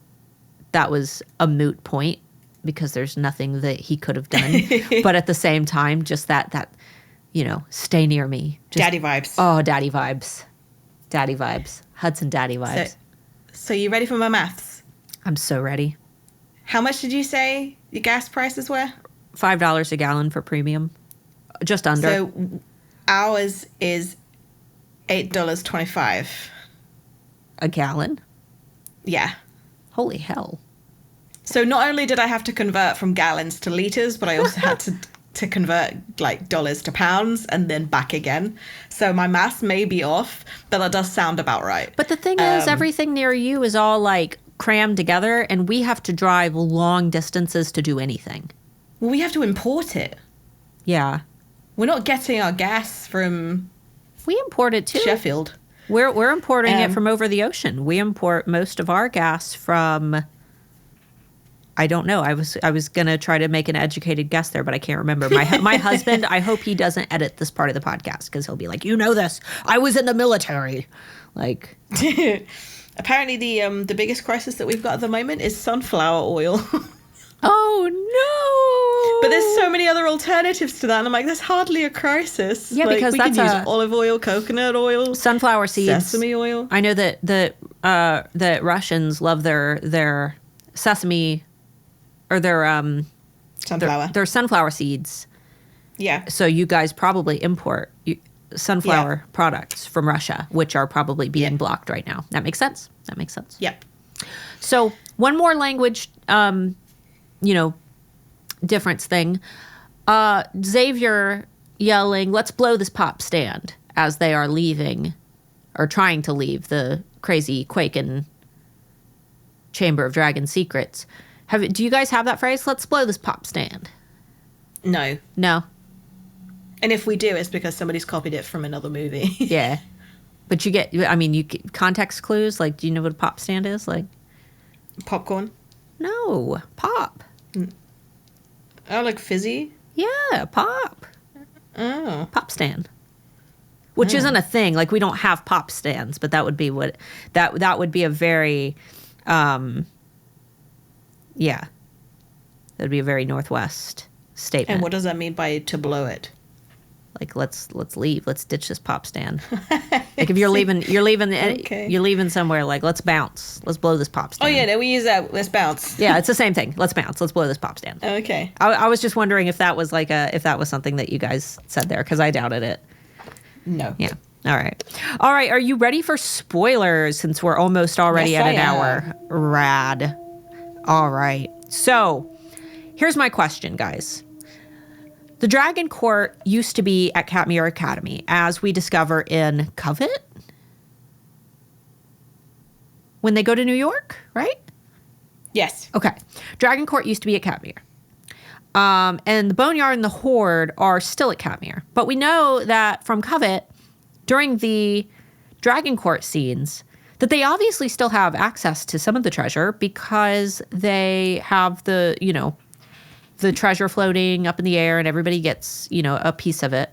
that was a moot point, because there's nothing that he could have done. But at the same time, just that stay near me. Daddy vibes. Oh, daddy vibes. Daddy vibes. Hudson daddy vibes. So you ready for my maths? I'm so ready. How much did you say your gas prices were? $5 a gallon for premium. Just under. So ours is $8.25. A gallon? Yeah. Holy hell. So not only did I have to convert from gallons to liters, but I also had to convert like dollars to pounds and then back again. So my maths may be off, but that does sound about right. But the thing is, everything near you is all like crammed together, and we have to drive long distances to do anything. Well, we have to import it. Yeah. We're not getting our gas from We import it too. Sheffield. We're importing it from over the ocean. We import most of our gas from, I don't know. I was going to try to make an educated guess there, but I can't remember. My husband, I hope he doesn't edit this part of the podcast because he'll be like, this. I was in the military. Like, apparently the biggest crisis that we've got at the moment is sunflower oil. Oh no! But there's so many other alternatives to that, and I'm like, that's hardly a crisis. Yeah, because we can use olive oil, coconut oil, sunflower seeds, sesame oil. I know that the Russians love their sesame or their sunflower. Their sunflower seeds. Yeah. So you guys probably import sunflower products from Russia, which are probably being blocked right now. That makes sense. Yep. So one more language, difference thing. Xavier yelling, "Let's blow this pop stand," as they are leaving or trying to leave the crazy Quaken Chamber of Dragon secrets. Do you guys have that phrase? Let's blow this pop stand. No. And if we do, it's because somebody's copied it from another movie. Yeah. But you get context clues. Like, do you know what a pop stand is? Like, popcorn? No, pop. Oh, like fizzy? Yeah, pop. Oh. Pop stand. Which isn't a thing. Like, we don't have pop stands, but that would be what that would be a very that'd be a very Northwest statement. And what does that mean by to blow it? Like, let's leave. Let's ditch this pop stand. Like, if you're leaving Okay. you're leaving somewhere, like, let's bounce. Let's blow this pop stand. Oh yeah, no, we use that. Let's bounce. Yeah, it's the same thing. Let's bounce. Let's blow this pop stand. Okay. I was just wondering if that was if that was something that you guys said there, because I doubted it. No. Yeah. All right. Are you ready for spoilers, since we're almost already at an hour? Rad. All right. So here's my question, guys. The Dragon Court used to be at Katmere Academy, as we discover in Covet when they go to New York, right? Yes. Okay. Dragon Court used to be at Katmere. And the Boneyard and the Horde are still at Katmere. But we know that from Covet, during the Dragon Court scenes, that they obviously still have access to some of the treasure, because they have the treasure floating up in the air and everybody gets, a piece of it.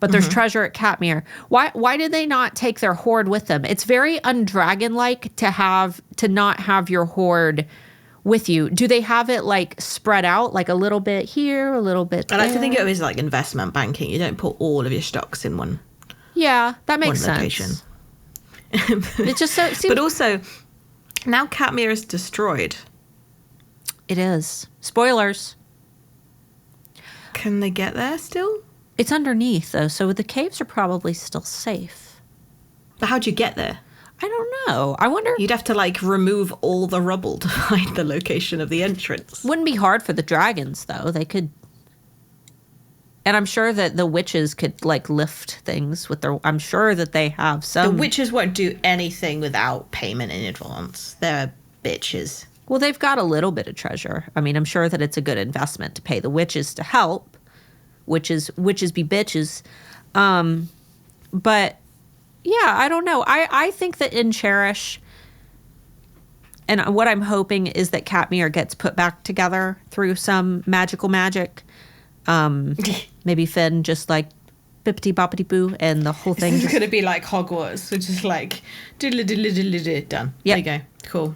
But there's treasure at Katmere. Why did they not take their horde with them? It's very undragon-like to not have your horde with you. Do they have it like spread out, like a little bit here, a little bit there? I like to think it was like investment banking. You don't put all of your stocks in one. Yeah, that makes sense. Location. It just seems. But also, now Katmere is destroyed. It is. Spoilers. Can they get there still? It's underneath, though, so the caves are probably still safe. But how'd you get there? I don't know. I wonder. You'd have to, remove all the rubble to find the location of the entrance. Wouldn't be hard for the dragons, though. They could. And I'm sure that the witches could, lift things with their. I'm sure that they have some. The witches won't do anything without payment in advance. They're bitches. Well, they've got a little bit of treasure. I mean, I'm sure that it's a good investment to pay the witches to help. Witches be bitches. But, yeah, I don't know. I think that in Cherish, and what I'm hoping is that Katmere gets put back together through some magical magic. Maybe Finn just, bippity boppity boo, and the whole thing. It's going to be like Hogwarts, so just like diddle diddle diddle diddle done. Yep. There you go. Cool.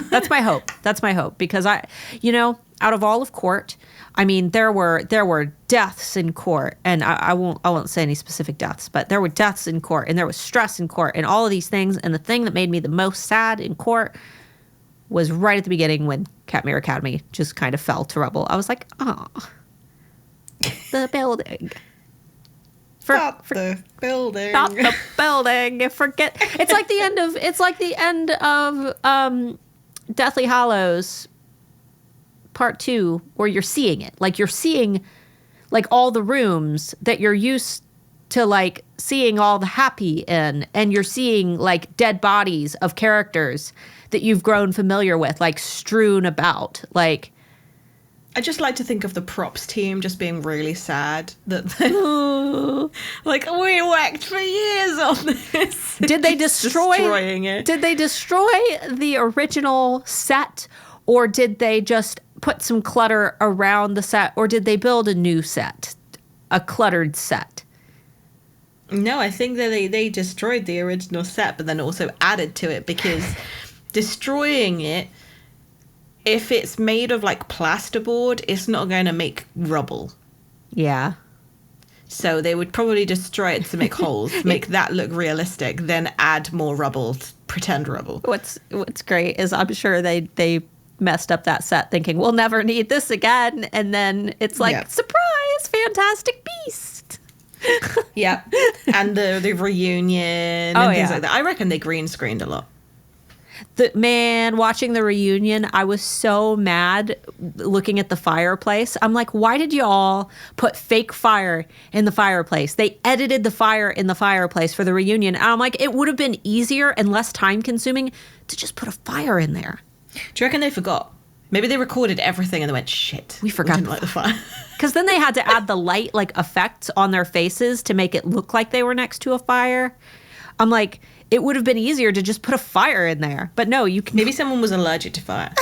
That's my hope. That's my hope, because out of all of court, I mean, there were deaths in court, and I won't say any specific deaths, but there were deaths in court, and there was stress in court, and all of these things. And the thing that made me the most sad in court was right at the beginning when Katmere Academy just kind of fell to rubble. I was like, oh, the building. Not the building. Not the building. Forget. It's like the end of Deathly Hallows Part 2, where you're seeing it. Like, you're seeing like all the rooms that you're used to, like seeing all the happy in, and you're seeing like dead bodies of characters that you've grown familiar with, like strewn about. Like, I just like to think of the props team just being really sad that like, we worked for years on this. Did they destroying it? Did they destroy the original set, or did they just put some clutter around the set, or did they build a new set, a cluttered set? No, I think that they destroyed the original set, but then also added to it, because destroying it, if it's made of like plasterboard, it's not going to make rubble. Yeah. So they would probably destroy it to make holes, make that look realistic, then add more rubble, pretend rubble. What's great is I'm sure they messed up that set thinking we'll never need this again, and then it's like, surprise, Fantastic Beast. Yeah. And the reunion and things like that. I reckon they green screened a lot. Watching the reunion, I was so mad looking at the fireplace. I'm like, why did y'all put fake fire in the fireplace? They edited the fire in the fireplace for the reunion. And I'm like, it would have been easier and less time consuming to just put a fire in there. Do you reckon they forgot? Maybe they recorded everything and they went, shit. We forgot. We didn't light the fire. Because then they had to add the light like effects on their faces to make it look like they were next to a fire. I'm like, it would have been easier to just put a fire in there. But no, you can. Maybe someone was allergic to fire.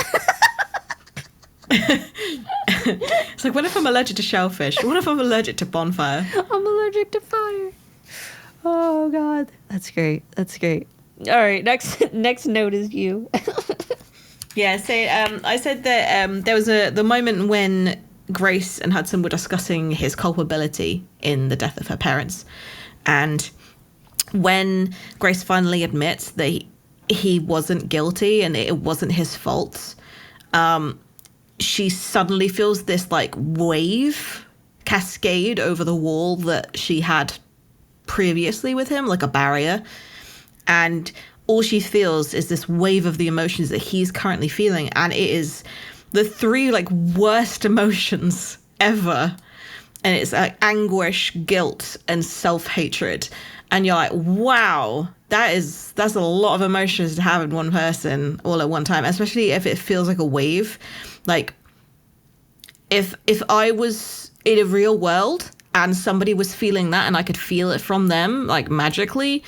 It's like, what if I'm allergic to shellfish? What if I'm allergic to bonfire? I'm allergic to fire. Oh, God. That's great. That's great. All right. Next note is you. Yeah. So I said that there was the moment when Grace and Hudson were discussing his culpability in the death of her parents. And when Grace finally admits that he wasn't guilty and it wasn't his fault, she suddenly feels this like wave cascade over the wall that she had previously with him, like a barrier. And all she feels is this wave of the emotions that he's currently feeling. And it is the three like worst emotions ever. And it's like anguish, guilt, and self-hatred. And you're like, wow, that's a lot of emotions to have in one person all at one time, especially if it feels like a wave. Like, if I was in a real world and somebody was feeling that and I could feel it from them, like magically,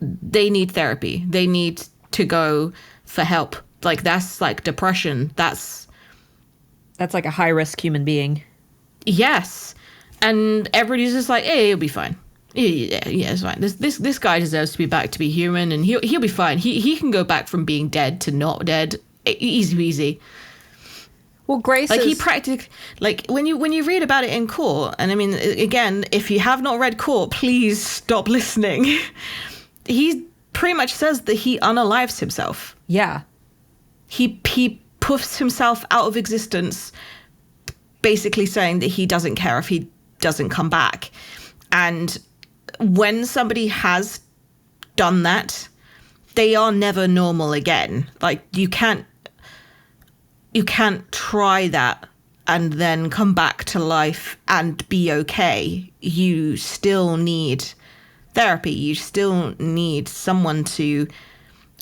they need therapy. They need to go for help. Like, that's like depression. That's like a high-risk human being. Yes. And everybody's just like, hey, he'll be fine. Yeah, it's fine. This guy deserves to be back to be human, and he'll be fine. He can go back from being dead to not dead, easy peasy. Well, Grace, like, he practically, like, when you read about it in court, and I mean, again, if you have not read court, please stop listening. He pretty much says that he unalives himself. Yeah, he puffs himself out of existence, basically saying that he doesn't care if he doesn't come back. And when somebody has done that, they are never normal again. Like, you can't try that and then come back to life and be okay. You still need therapy. You still need someone to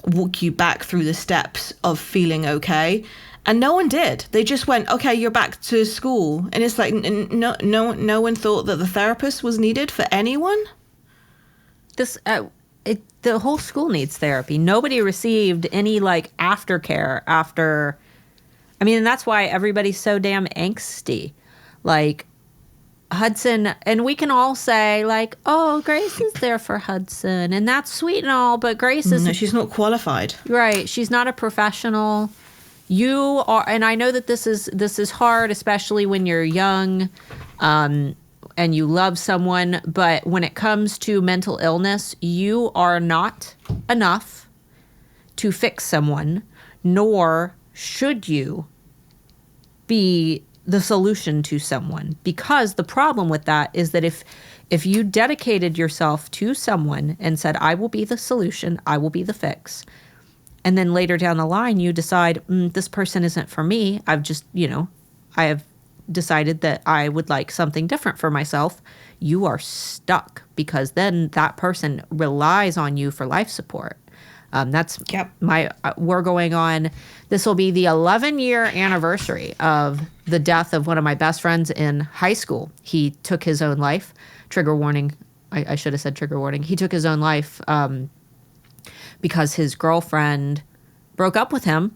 walk you back through the steps of feeling okay. And no one did. They just went, okay, you're back to school. And it's like, no one thought that the therapist was needed for anyone. The whole school needs therapy. Nobody received any like aftercare after. I mean, and that's why everybody's so damn angsty. Like, Hudson, and we can all say like, oh, Grace is there for Hudson, and that's sweet and all, but Grace is... No, she's not qualified. Right. She's not a professional. You are, and I know that this is hard, especially when you're young, and you love someone, but when it comes to mental illness, you are not enough to fix someone, nor should you be the solution to someone, because the problem with that is that if you dedicated yourself to someone and said, I will be the solution, I will be the fix, and then later down the line you decide, this person isn't for me, I have decided that I would like something different for myself, you are stuck, because then that person relies on you for life support. We're going on, this will be the 11-year anniversary of the death of one of my best friends in high school. He took his own life. Trigger warning. I should have said trigger warning. He took his own life because his girlfriend broke up with him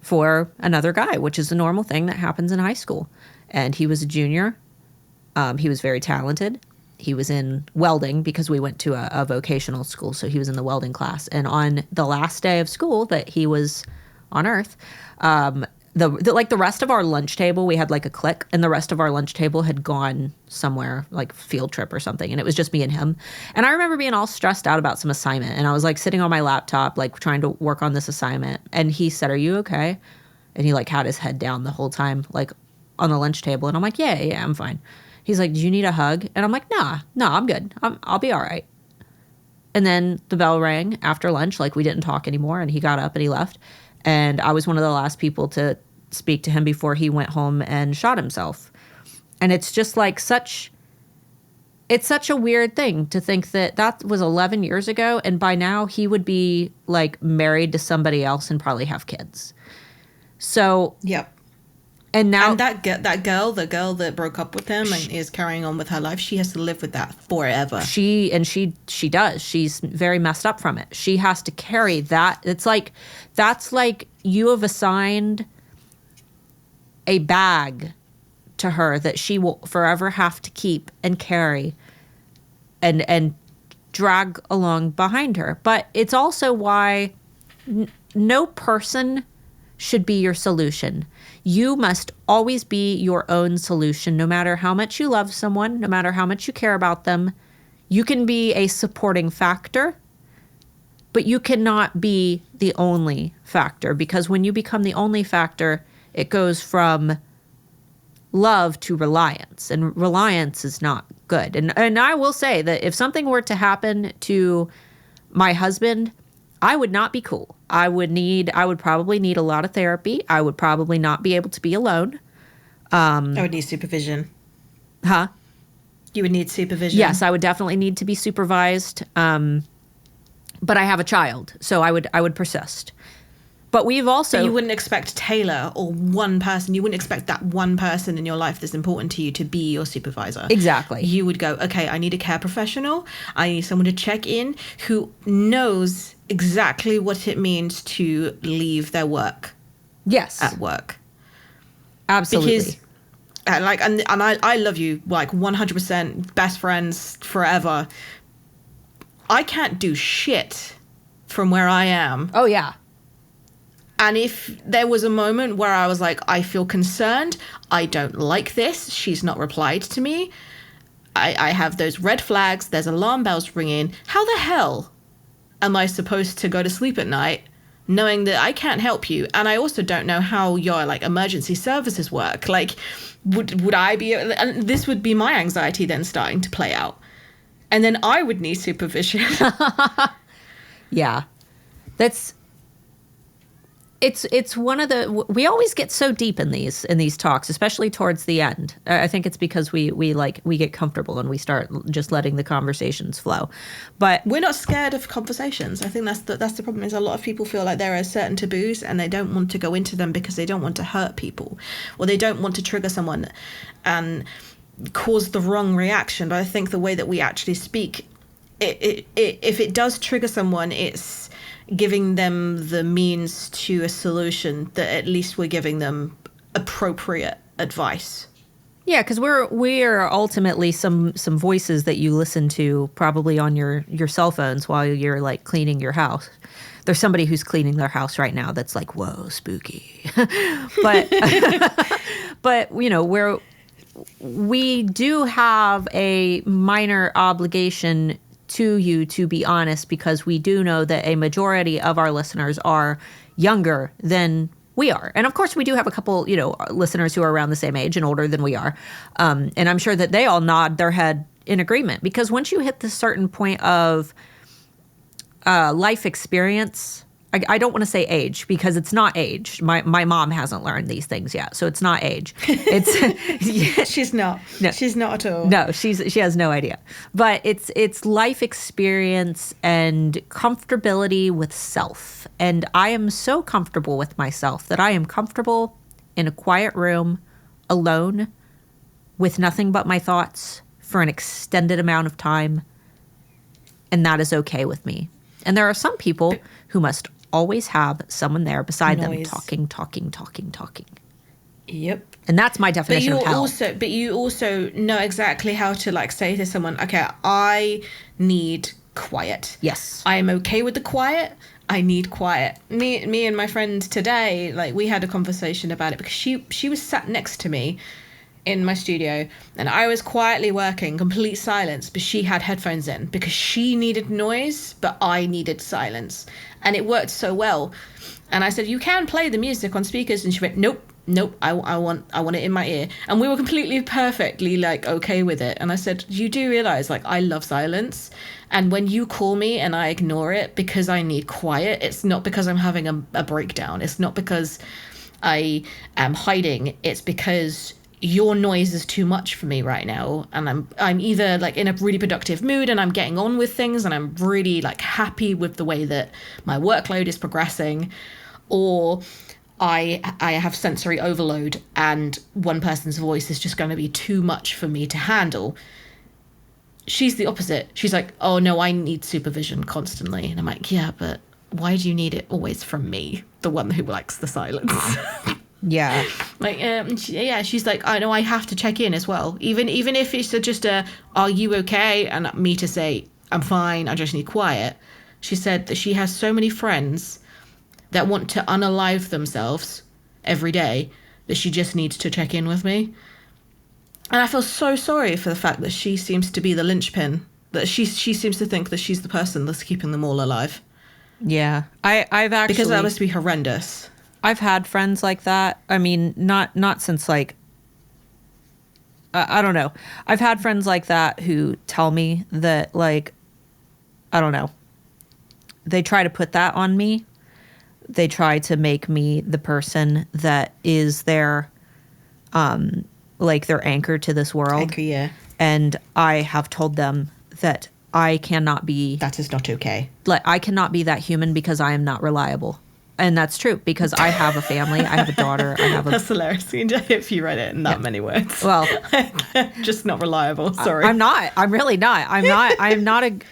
for another guy, which is a normal thing that happens in high school. And he was a junior. He was very talented. He was in welding because we went to a vocational school, so he was in the welding class. And on the last day of school that he was on Earth, the rest of our lunch table, we had like a clique, and the rest of our lunch table had gone somewhere, like field trip or something, and it was just me and him. And I remember being all stressed out about some assignment, and I was like sitting on my laptop, like trying to work on this assignment. And he said, "Are you okay?" And he like had his head down the whole time, like on the lunch table. And I'm like, yeah, I'm fine. He's like, do you need a hug? And I'm like, nah, I'm good. I'll be all right. And then the bell rang after lunch, like we didn't talk anymore, and he got up and he left. And I was one of the last people to speak to him before he went home and shot himself. And it's just like it's such a weird thing to think that was 11 years ago, and by now he would be like married to somebody else and probably have kids. So, yep. And now and that girl, the girl that broke up with him and is carrying on with her life, she has to live with that forever. She does. She's very messed up from it. She has to carry that. That's like you have assigned a bag to her that she will forever have to keep and carry and drag along behind her. But it's also why no person should be your solution. You must always be your own solution, no matter how much you love someone, no matter how much you care about them. You can be a supporting factor, but you cannot be the only factor, because when you become the only factor, it goes from love to reliance, and reliance is not good. And I will say that if something were to happen to my husband, I would not be cool. I would probably need a lot of therapy. I would probably not be able to be alone. I would need supervision. Huh? You would need supervision. Yes, I would definitely need to be supervised. But I have a child, so I would persist. But we've also... But you wouldn't expect Taylor or one person. You wouldn't expect that one person in your life that's important to you to be your supervisor. Exactly. You would go, okay, I need a care professional. I need someone to check in who knows exactly what it means to leave their work. Yes. At work. Absolutely. Because, I love you, like 100%, best friends forever. I can't do shit from where I am. Oh, yeah. And if there was a moment where I was like, I feel concerned, I don't like this, she's not replied to me, I have those red flags, there's alarm bells ringing, how the hell am I supposed to go to sleep at night knowing that I can't help you? And I also don't know how your like emergency services work. Like, would I be... And this would be my anxiety then starting to play out. And then I would need supervision. Yeah. It's one of the... We always get so deep in these talks, especially towards the end. I think it's because we get comfortable and we start just letting the conversations flow. But we're not scared of conversations. I think that's the problem, is a lot of people feel like there are certain taboos and they don't want to go into them because they don't want to hurt people, or they don't want to trigger someone and cause the wrong reaction. But I think the way that we actually speak, if it does trigger someone, it's giving them the means to a solution, that at least we're giving them appropriate advice. Yeah, because we are ultimately some voices that you listen to probably on your cell phones while you're like cleaning your house. There's somebody who's cleaning their house right now that's like, whoa, spooky. but but you know, we do have a minor obligation to you, to be honest, because we do know that a majority of our listeners are younger than we are. And of course, we do have a couple, you know, listeners who are around the same age and older than we are. And I'm sure that they all nod their head in agreement, because once you hit this certain point of life experience, I don't want to say age, because it's not age. My mom hasn't learned these things yet, so it's not age. It's yeah. She's not. No. She's not at all. No, she has no idea. But it's life experience and comfortability with self. And I am so comfortable with myself that I am comfortable in a quiet room, alone, with nothing but my thoughts for an extended amount of time. And that is okay with me. And there are some people who must always have someone there beside them talking. Yep. And that's my definition of hell. But you also know exactly how to like say to someone, okay, I need quiet. Yes. I am okay with the quiet. I need quiet. Me and my friend today, like we had a conversation about it, because she was sat next to me in my studio and I was quietly working, complete silence, but she had headphones in because she needed noise, but I needed silence. And it worked so well. And I said, you can play the music on speakers. And she went, nope, I want it in my ear. And we were completely perfectly like okay with it. And I said, you do realize like I love silence. And when you call me and I ignore it because I need quiet, it's not because I'm having a breakdown. It's not because I am hiding. It's because your noise is too much for me right now, and I'm either like in a really productive mood and I'm getting on with things and I'm really like happy with the way that my workload is progressing, or I have sensory overload and one person's voice is just going to be too much for me to handle. She's the opposite. She's like, oh no, I need supervision constantly. And I'm like, yeah, but why do you need it always from me, the one who likes the silence? Yeah. Like, she's like, I know I have to check in as well. Even if it's just are you okay? And me to say, I'm fine, I just need quiet. She said that she has so many friends that want to unalive themselves every day that she just needs to check in with me. And I feel so sorry for the fact that she seems to be the linchpin, that she seems to think that she's the person that's keeping them all alive. Yeah. I've actually... Because that must be horrendous. I've had friends like that. I mean, not since like, I don't know. I've had friends like that who tell me that like, I don't know. They try to put that on me. They try to make me the person that is their, like their anchor to this world. Anchor, yeah. And I have told them that I cannot be. That is not okay. Like, I cannot be that human because I am not reliable. And that's true, because I have a family, I have a daughter, I have a... That's hilarious if you read it in that many words. Well... just not reliable, sorry. I'm not. I'm really not. I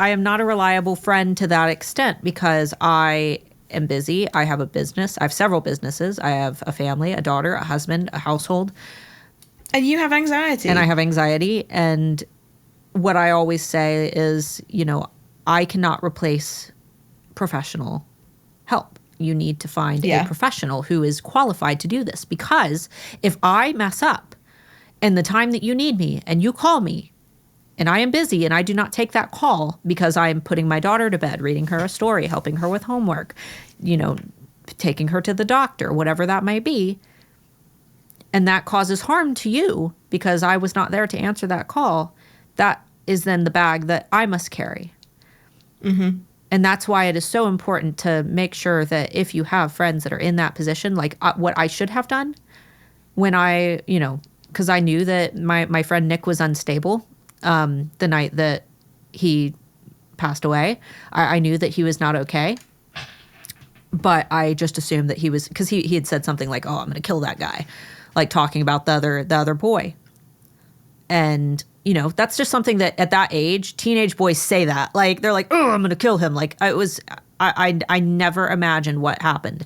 am not a reliable friend to that extent, because I am busy. I have a business. I have several businesses. I have a family, a daughter, a husband, a household. And you have anxiety. And I have anxiety. And what I always say is, you know, I cannot replace professional help. You need to find a professional who is qualified to do this. Because if I mess up in the time that you need me and you call me and I am busy and I do not take that call because I am putting my daughter to bed, reading her a story, helping her with homework, you know, taking her to the doctor, whatever that may be, and that causes harm to you because I was not there to answer that call, that is then the bag that I must carry. Mm-hmm. And that's why it is so important to make sure that if you have friends that are in that position, like what I should have done when I, you know, because I knew that my friend Nick was unstable the night that he passed away. I knew that he was not okay. But I just assumed that he was, because he had said something like, oh, I'm going to kill that guy, like talking about the other boy. And, you know, that's just something that at that age, teenage boys say that. Like, they're like, oh, I'm going to kill him. Like, I never imagined what happened.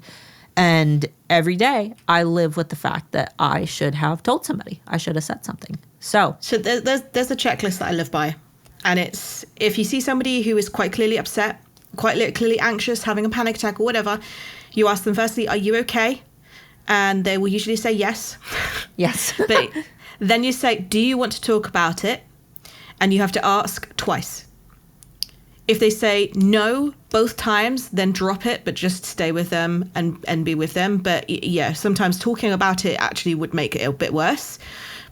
And every day I live with the fact that I should have told somebody. I should have said something. So there's a checklist that I live by. And it's, if you see somebody who is quite clearly upset, quite clearly anxious, having a panic attack or whatever, you ask them firstly, are you okay? And they will usually say yes. Yes. But then you say, do you want to talk about it? And you have to ask twice. If they say no both times, then drop it, but just stay with them and be with them. But yeah, sometimes talking about it actually would make it a bit worse.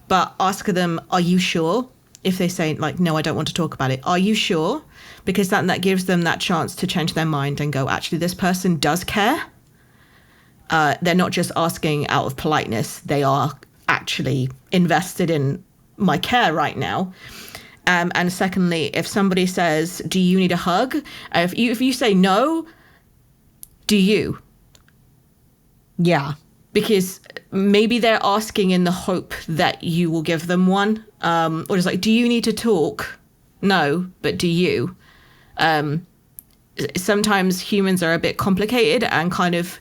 But ask them, are you sure? If they say, like, no, I don't want to talk about it, are you sure? Because that gives them that chance to change their mind and go, actually, this person does care. They're not just asking out of politeness. They are actually invested in my care right now. And secondly, if somebody says, do you need a hug? If you say no, do you? Yeah. Because maybe they're asking in the hope that you will give them one. Or just like, do you need to talk? No, but do you? Sometimes humans are a bit complicated and kind of,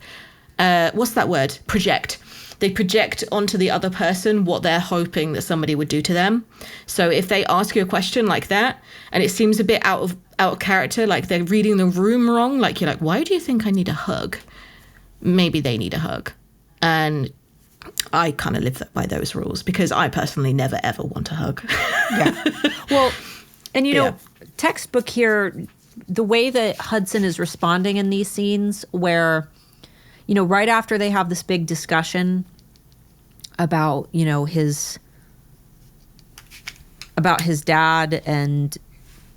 what's that word? Project. They project onto the other person what they're hoping that somebody would do to them. So if they ask you a question like that, and it seems a bit out of character, like they're reading the room wrong, like you're like, why do you think I need a hug? Maybe they need a hug. And I kind of live by those rules because I personally never, ever want a hug. Yeah. Well, and you know, textbook here, the way that Hudson is responding in these scenes where, you know, right after they have this big discussion about, you know, his dad, and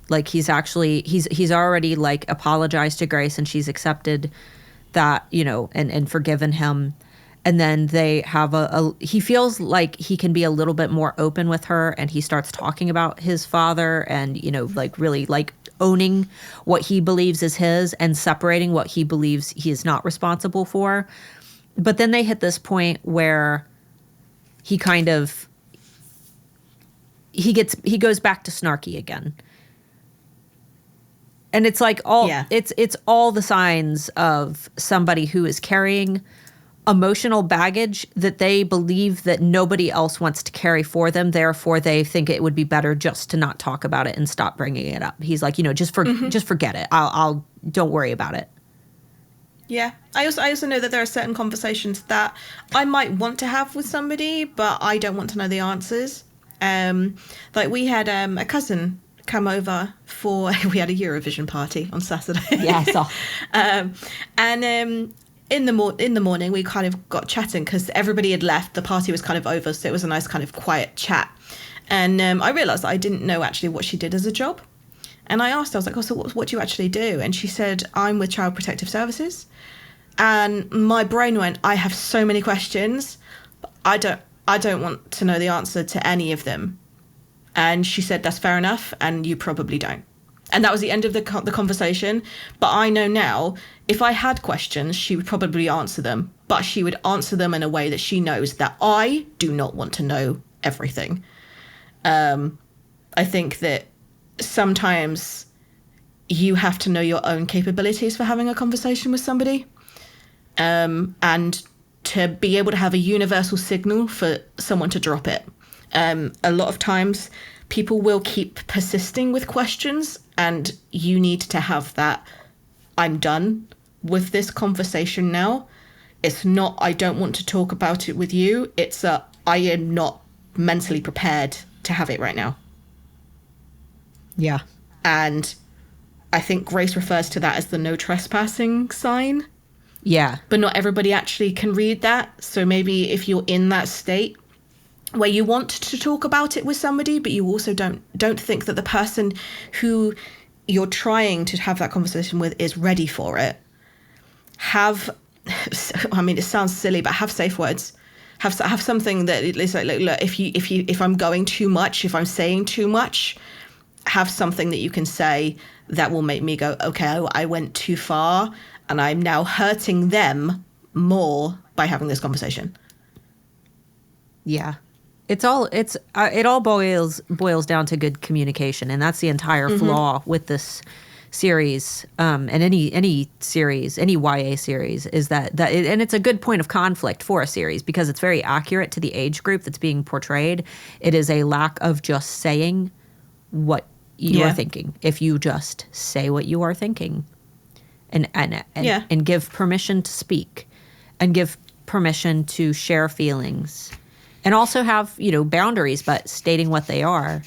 like he's already like apologized to Grace and she's accepted that, you know, and forgiven him. And then they have he feels like he can be a little bit more open with her, and he starts talking about his father and, you know, like really like owning what he believes is his and separating what he believes he is not responsible for. But then they hit this point where he kind of, he goes back to snarky again. And it's like it's all the signs of somebody who is carrying emotional baggage that they believe that nobody else wants to carry for them. Therefore, they think it would be better just to not talk about it and stop bringing it up. He's like, you know, just forget it. I'll don't worry about it. Yeah. I also know that there are certain conversations that I might want to have with somebody, but I don't want to know the answers. Like we had a cousin come over we had a Eurovision party on Saturday. Yeah, I saw. In the morning, we kind of got chatting because everybody had left. The party was kind of over, so it was a nice kind of quiet chat. And I realised that I didn't know actually what she did as a job. And I asked her, I was like, oh, so what do you actually do? And she said, I'm with Child Protective Services. And my brain went, I have so many questions, but I don't want to know the answer to any of them. And she said, that's fair enough, and you probably don't. And that was the end of the conversation. But I know now, if I had questions, she would probably answer them. But she would answer them in a way that she knows that I do not want to know everything. I think that sometimes you have to know your own capabilities for having a conversation with somebody. And to be able to have a universal signal for someone to drop it. A lot of times people will keep persisting with questions, and you need to have that, I'm done with this conversation now. It's not, I don't want to talk about it with you. It's I am not mentally prepared to have it right now. Yeah. And I think Grace refers to that as the no trespassing sign. Yeah. But not everybody actually can read that. So maybe if you're in that state where you want to talk about it with somebody, but you also don't think that the person who you're trying to have that conversation with is ready for it, it sounds silly, but have safe words. Have something that is like, look, if I'm going too much, if I'm saying too much, have something that you can say that will make me go, okay, I went too far, and I'm now hurting them more by having this conversation. Yeah. It all boils down to good communication, and that's the entire flaw with this series, and any series, any YA series, is and it's a good point of conflict for a series because it's very accurate to the age group that's being portrayed. It is a lack of just saying what you are thinking. If you just say what you are thinking, and give permission to speak, and give permission to share feelings, and also have boundaries, but stating what they are.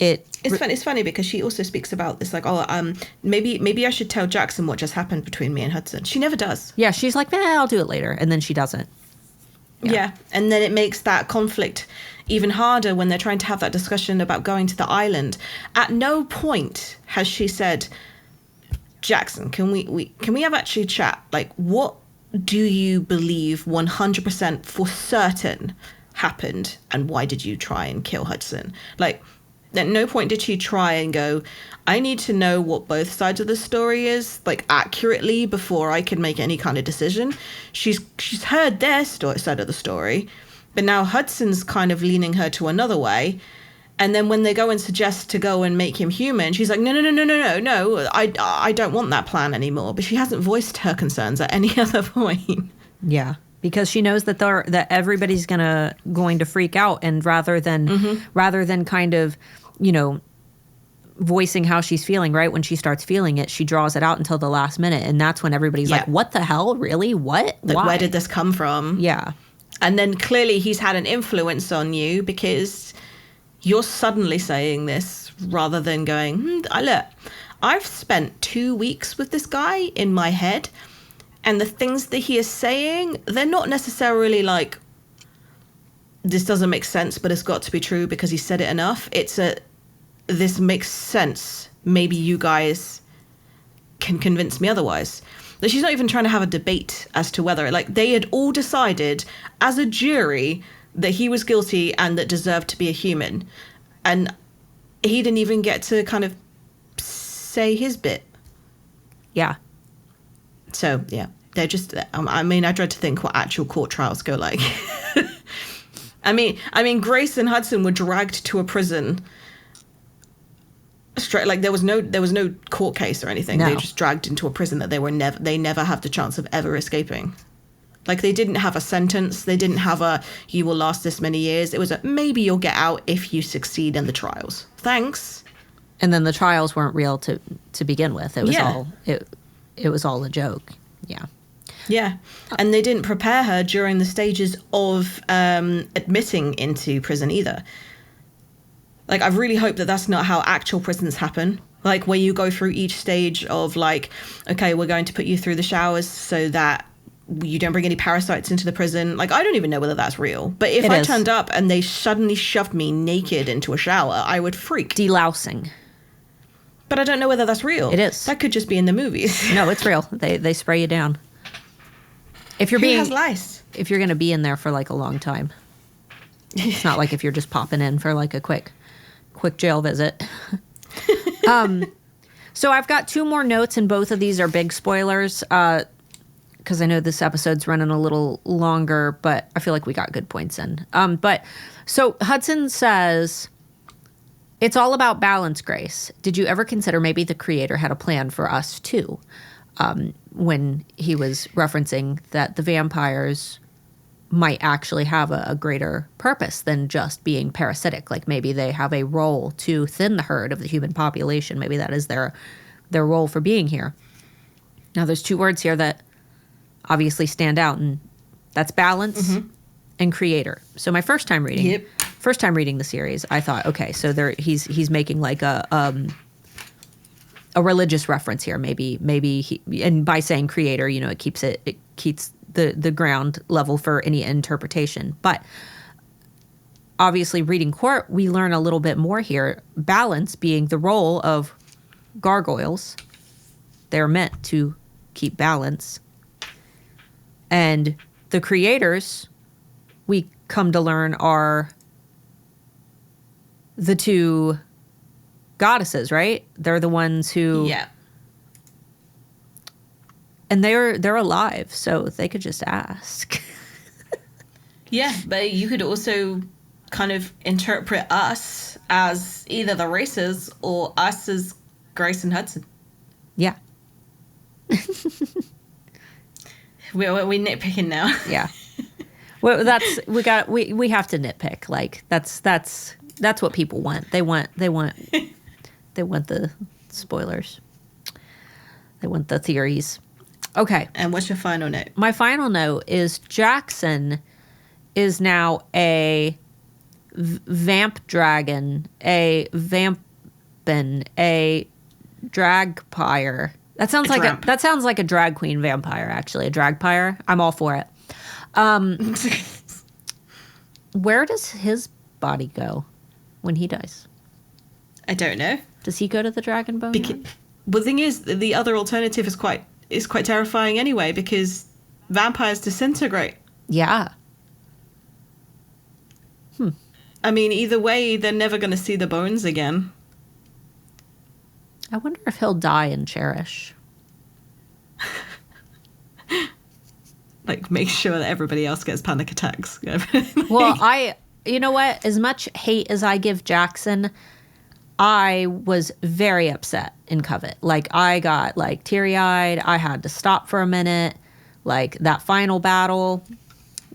It's funny because she also speaks about this, like, maybe I should tell Jaxon what just happened between me and Hudson. She never does. Yeah, she's like, I'll do it later, and then she doesn't. Yeah, and then it makes that conflict even harder when they're trying to have that discussion about going to the island. At no point has she said, Jaxon, can we have actually chat? Like, what do you believe 100% for certain happened, and why did you try and kill Hudson? Like, at no point did she try and go, I need to know what both sides of the story is, like, accurately before I can make any kind of decision. She's heard their side of the story, but now Hudson's kind of leaning her to another way. And then when they go and suggest to go and make him human, she's like, no, I don't want that plan anymore. But she hasn't voiced her concerns at any other point. Yeah, because she knows that everybody's going to freak out, and rather than kind of, voicing how she's feeling, right? When she starts feeling it, she draws it out until the last minute, and that's when everybody's like, what the hell? Really? What? Like, why? Where did this come from? Yeah. And then clearly he's had an influence on you because you're suddenly saying this rather than going, look, I've spent 2 weeks with this guy in my head, and the things that he is saying, they're not necessarily like, this doesn't make sense, but it's got to be true because he said it enough. This makes sense. Maybe you guys can convince me otherwise. That she's not even trying to have a debate as to whether, like, they had all decided as a jury that he was guilty and that deserved to be a human. And he didn't even get to kind of say his bit. Yeah. So, yeah, they're just, I dread to think what actual court trials go like. I mean, Grace and Hudson were dragged to a prison straight, like there was no court case or anything. No. They just dragged into a prison that they never have the chance of ever escaping. Like, they didn't have a sentence. They didn't have you will last this many years. It was maybe you'll get out if you succeed in the trials. Thanks. And then the trials weren't real to begin with. It was it was all a joke. Yeah. Yeah. And they didn't prepare her during the stages of admitting into prison either. Like, I really hope that that's not how actual prisons happen. Like, where you go through each stage of, like, okay, we're going to put you through the showers so that you don't bring any parasites into the prison. Like, I don't even know whether that's real. But if I turned up and they suddenly shoved me naked into a shower, I would freak. Delousing. But I don't know whether that's real. It is. That could just be in the movies. No, it's real. They spray you down. If you're Who has lice? If you're going to be in there for, like, a long time. It's not like if you're just popping in for, like, a quick jail visit. So I've got 2 more notes, and both of these are big spoilers, because I know this episode's running a little longer, but I feel like we got good points in. But so Hudson says, it's all about balance, Grace. Did you ever consider maybe the creator had a plan for us too? When he was referencing that the vampires might actually have a greater purpose than just being parasitic. Like, maybe they have a role to thin the herd of the human population. Maybe that is their role for being here. Now, there's 2 words here that obviously stand out, and that's balance and creator. So my first time reading the series, I thought, okay, so he's making like a religious reference here. Maybe he, and by saying creator, it keeps the ground level for any interpretation. But obviously, reading Court, we learn a little bit more here. Balance being the role of gargoyles. They're meant to keep balance. And the creators, we come to learn, are the 2 goddesses, right? They're the ones who... Yeah. And they're alive, so they could just ask. Yeah, but you could also kind of interpret us as either the races or us as Grace and Hudson. Yeah. We're nitpicking now. Yeah. Well, we have to nitpick. Like that's what people want. They want the spoilers. They want the theories. Okay. And what's your final note? My final note is Jaxon is now a vamp dragon, a vampin, a dragpire. That sounds like a drag queen vampire, actually. A dragpire. I'm all for it. Where does his body go when he dies? I don't know. Does he go to the dragon bone? The thing is, the other alternative is quite terrifying anyway, because vampires disintegrate. Yeah. I mean, either way, they're never going to see the bones again. I wonder if he'll die in Cherish. Like, make sure that everybody else gets panic attacks. Well, you know what? As much hate as I give Jaxon, I was very upset in Covet. Like, I got, like, teary-eyed. I had to stop for a minute. Like, that final battle.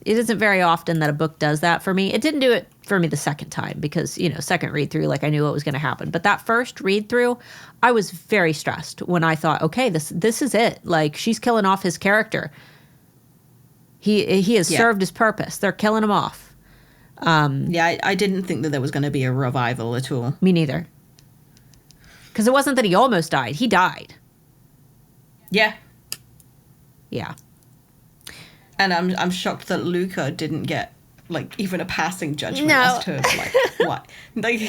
It isn't very often that a book does that for me. It didn't do it for me the second time because, second read-through, like, I knew what was going to happen. But that first read-through, I was very stressed when I thought, okay, this is it. Like, she's killing off his character. He has served his purpose. They're killing him off. I didn't think that there was going to be a revival at all. Me neither. Because it wasn't that he almost died. He died. Yeah. Yeah. And I'm shocked that Luca didn't get, like, even a passing judgment No. as to, like, what. Like,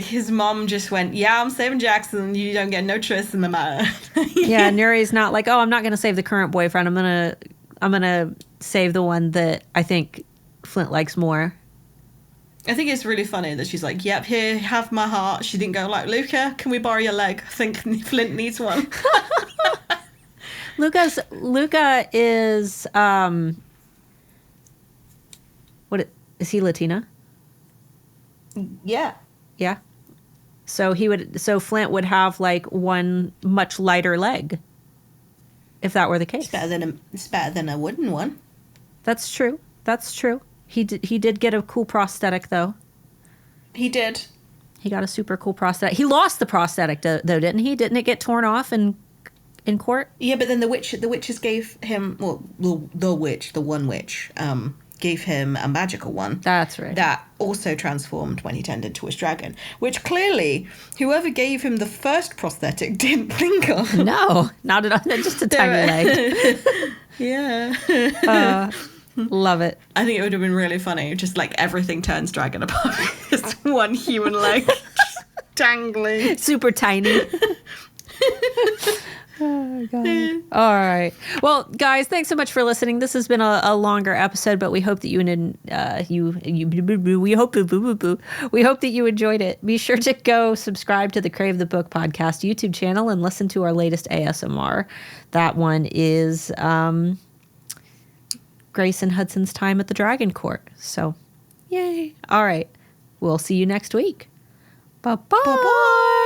his mom just went, yeah, I'm saving Jaxon. You don't get no choice in the matter. Yeah, Nuri's not like, oh, I'm not going to save the current boyfriend. I'm gonna save the one that I think Flint likes more. I think it's really funny that she's like, yep, here, have my heart. She didn't go like, Luca, can we borrow your leg? I think Flint needs one. Luca is is he Latina? Yeah. Yeah. So Flint would have like one much lighter leg. If that were the case. It's better than a wooden one. That's true. He did get a cool prosthetic though. He did. He got a super cool prosthetic. He lost the prosthetic though, didn't he? Didn't it get torn off in court? Yeah, but then the witches gave him, well, the one witch, gave him a magical one. That's right. That also transformed when he turned into a dragon, which clearly whoever gave him the first prosthetic didn't think of. No, not at all. Just a tiny leg. Yeah. Love it. I think it would have been really funny. Just like everything turns dragon apart. Just one human leg just dangling. Super tiny. Oh, God. All right. Well, guys, thanks so much for listening. This has been a longer episode, but we hope that we hope that you enjoyed it. Be sure to go subscribe to the Crave the Book Podcast YouTube channel and listen to our latest ASMR. That one is Grace and Hudson's time at the Dragon Court. So, yay. All right. We'll see you next week. Bye-bye. Bye-bye.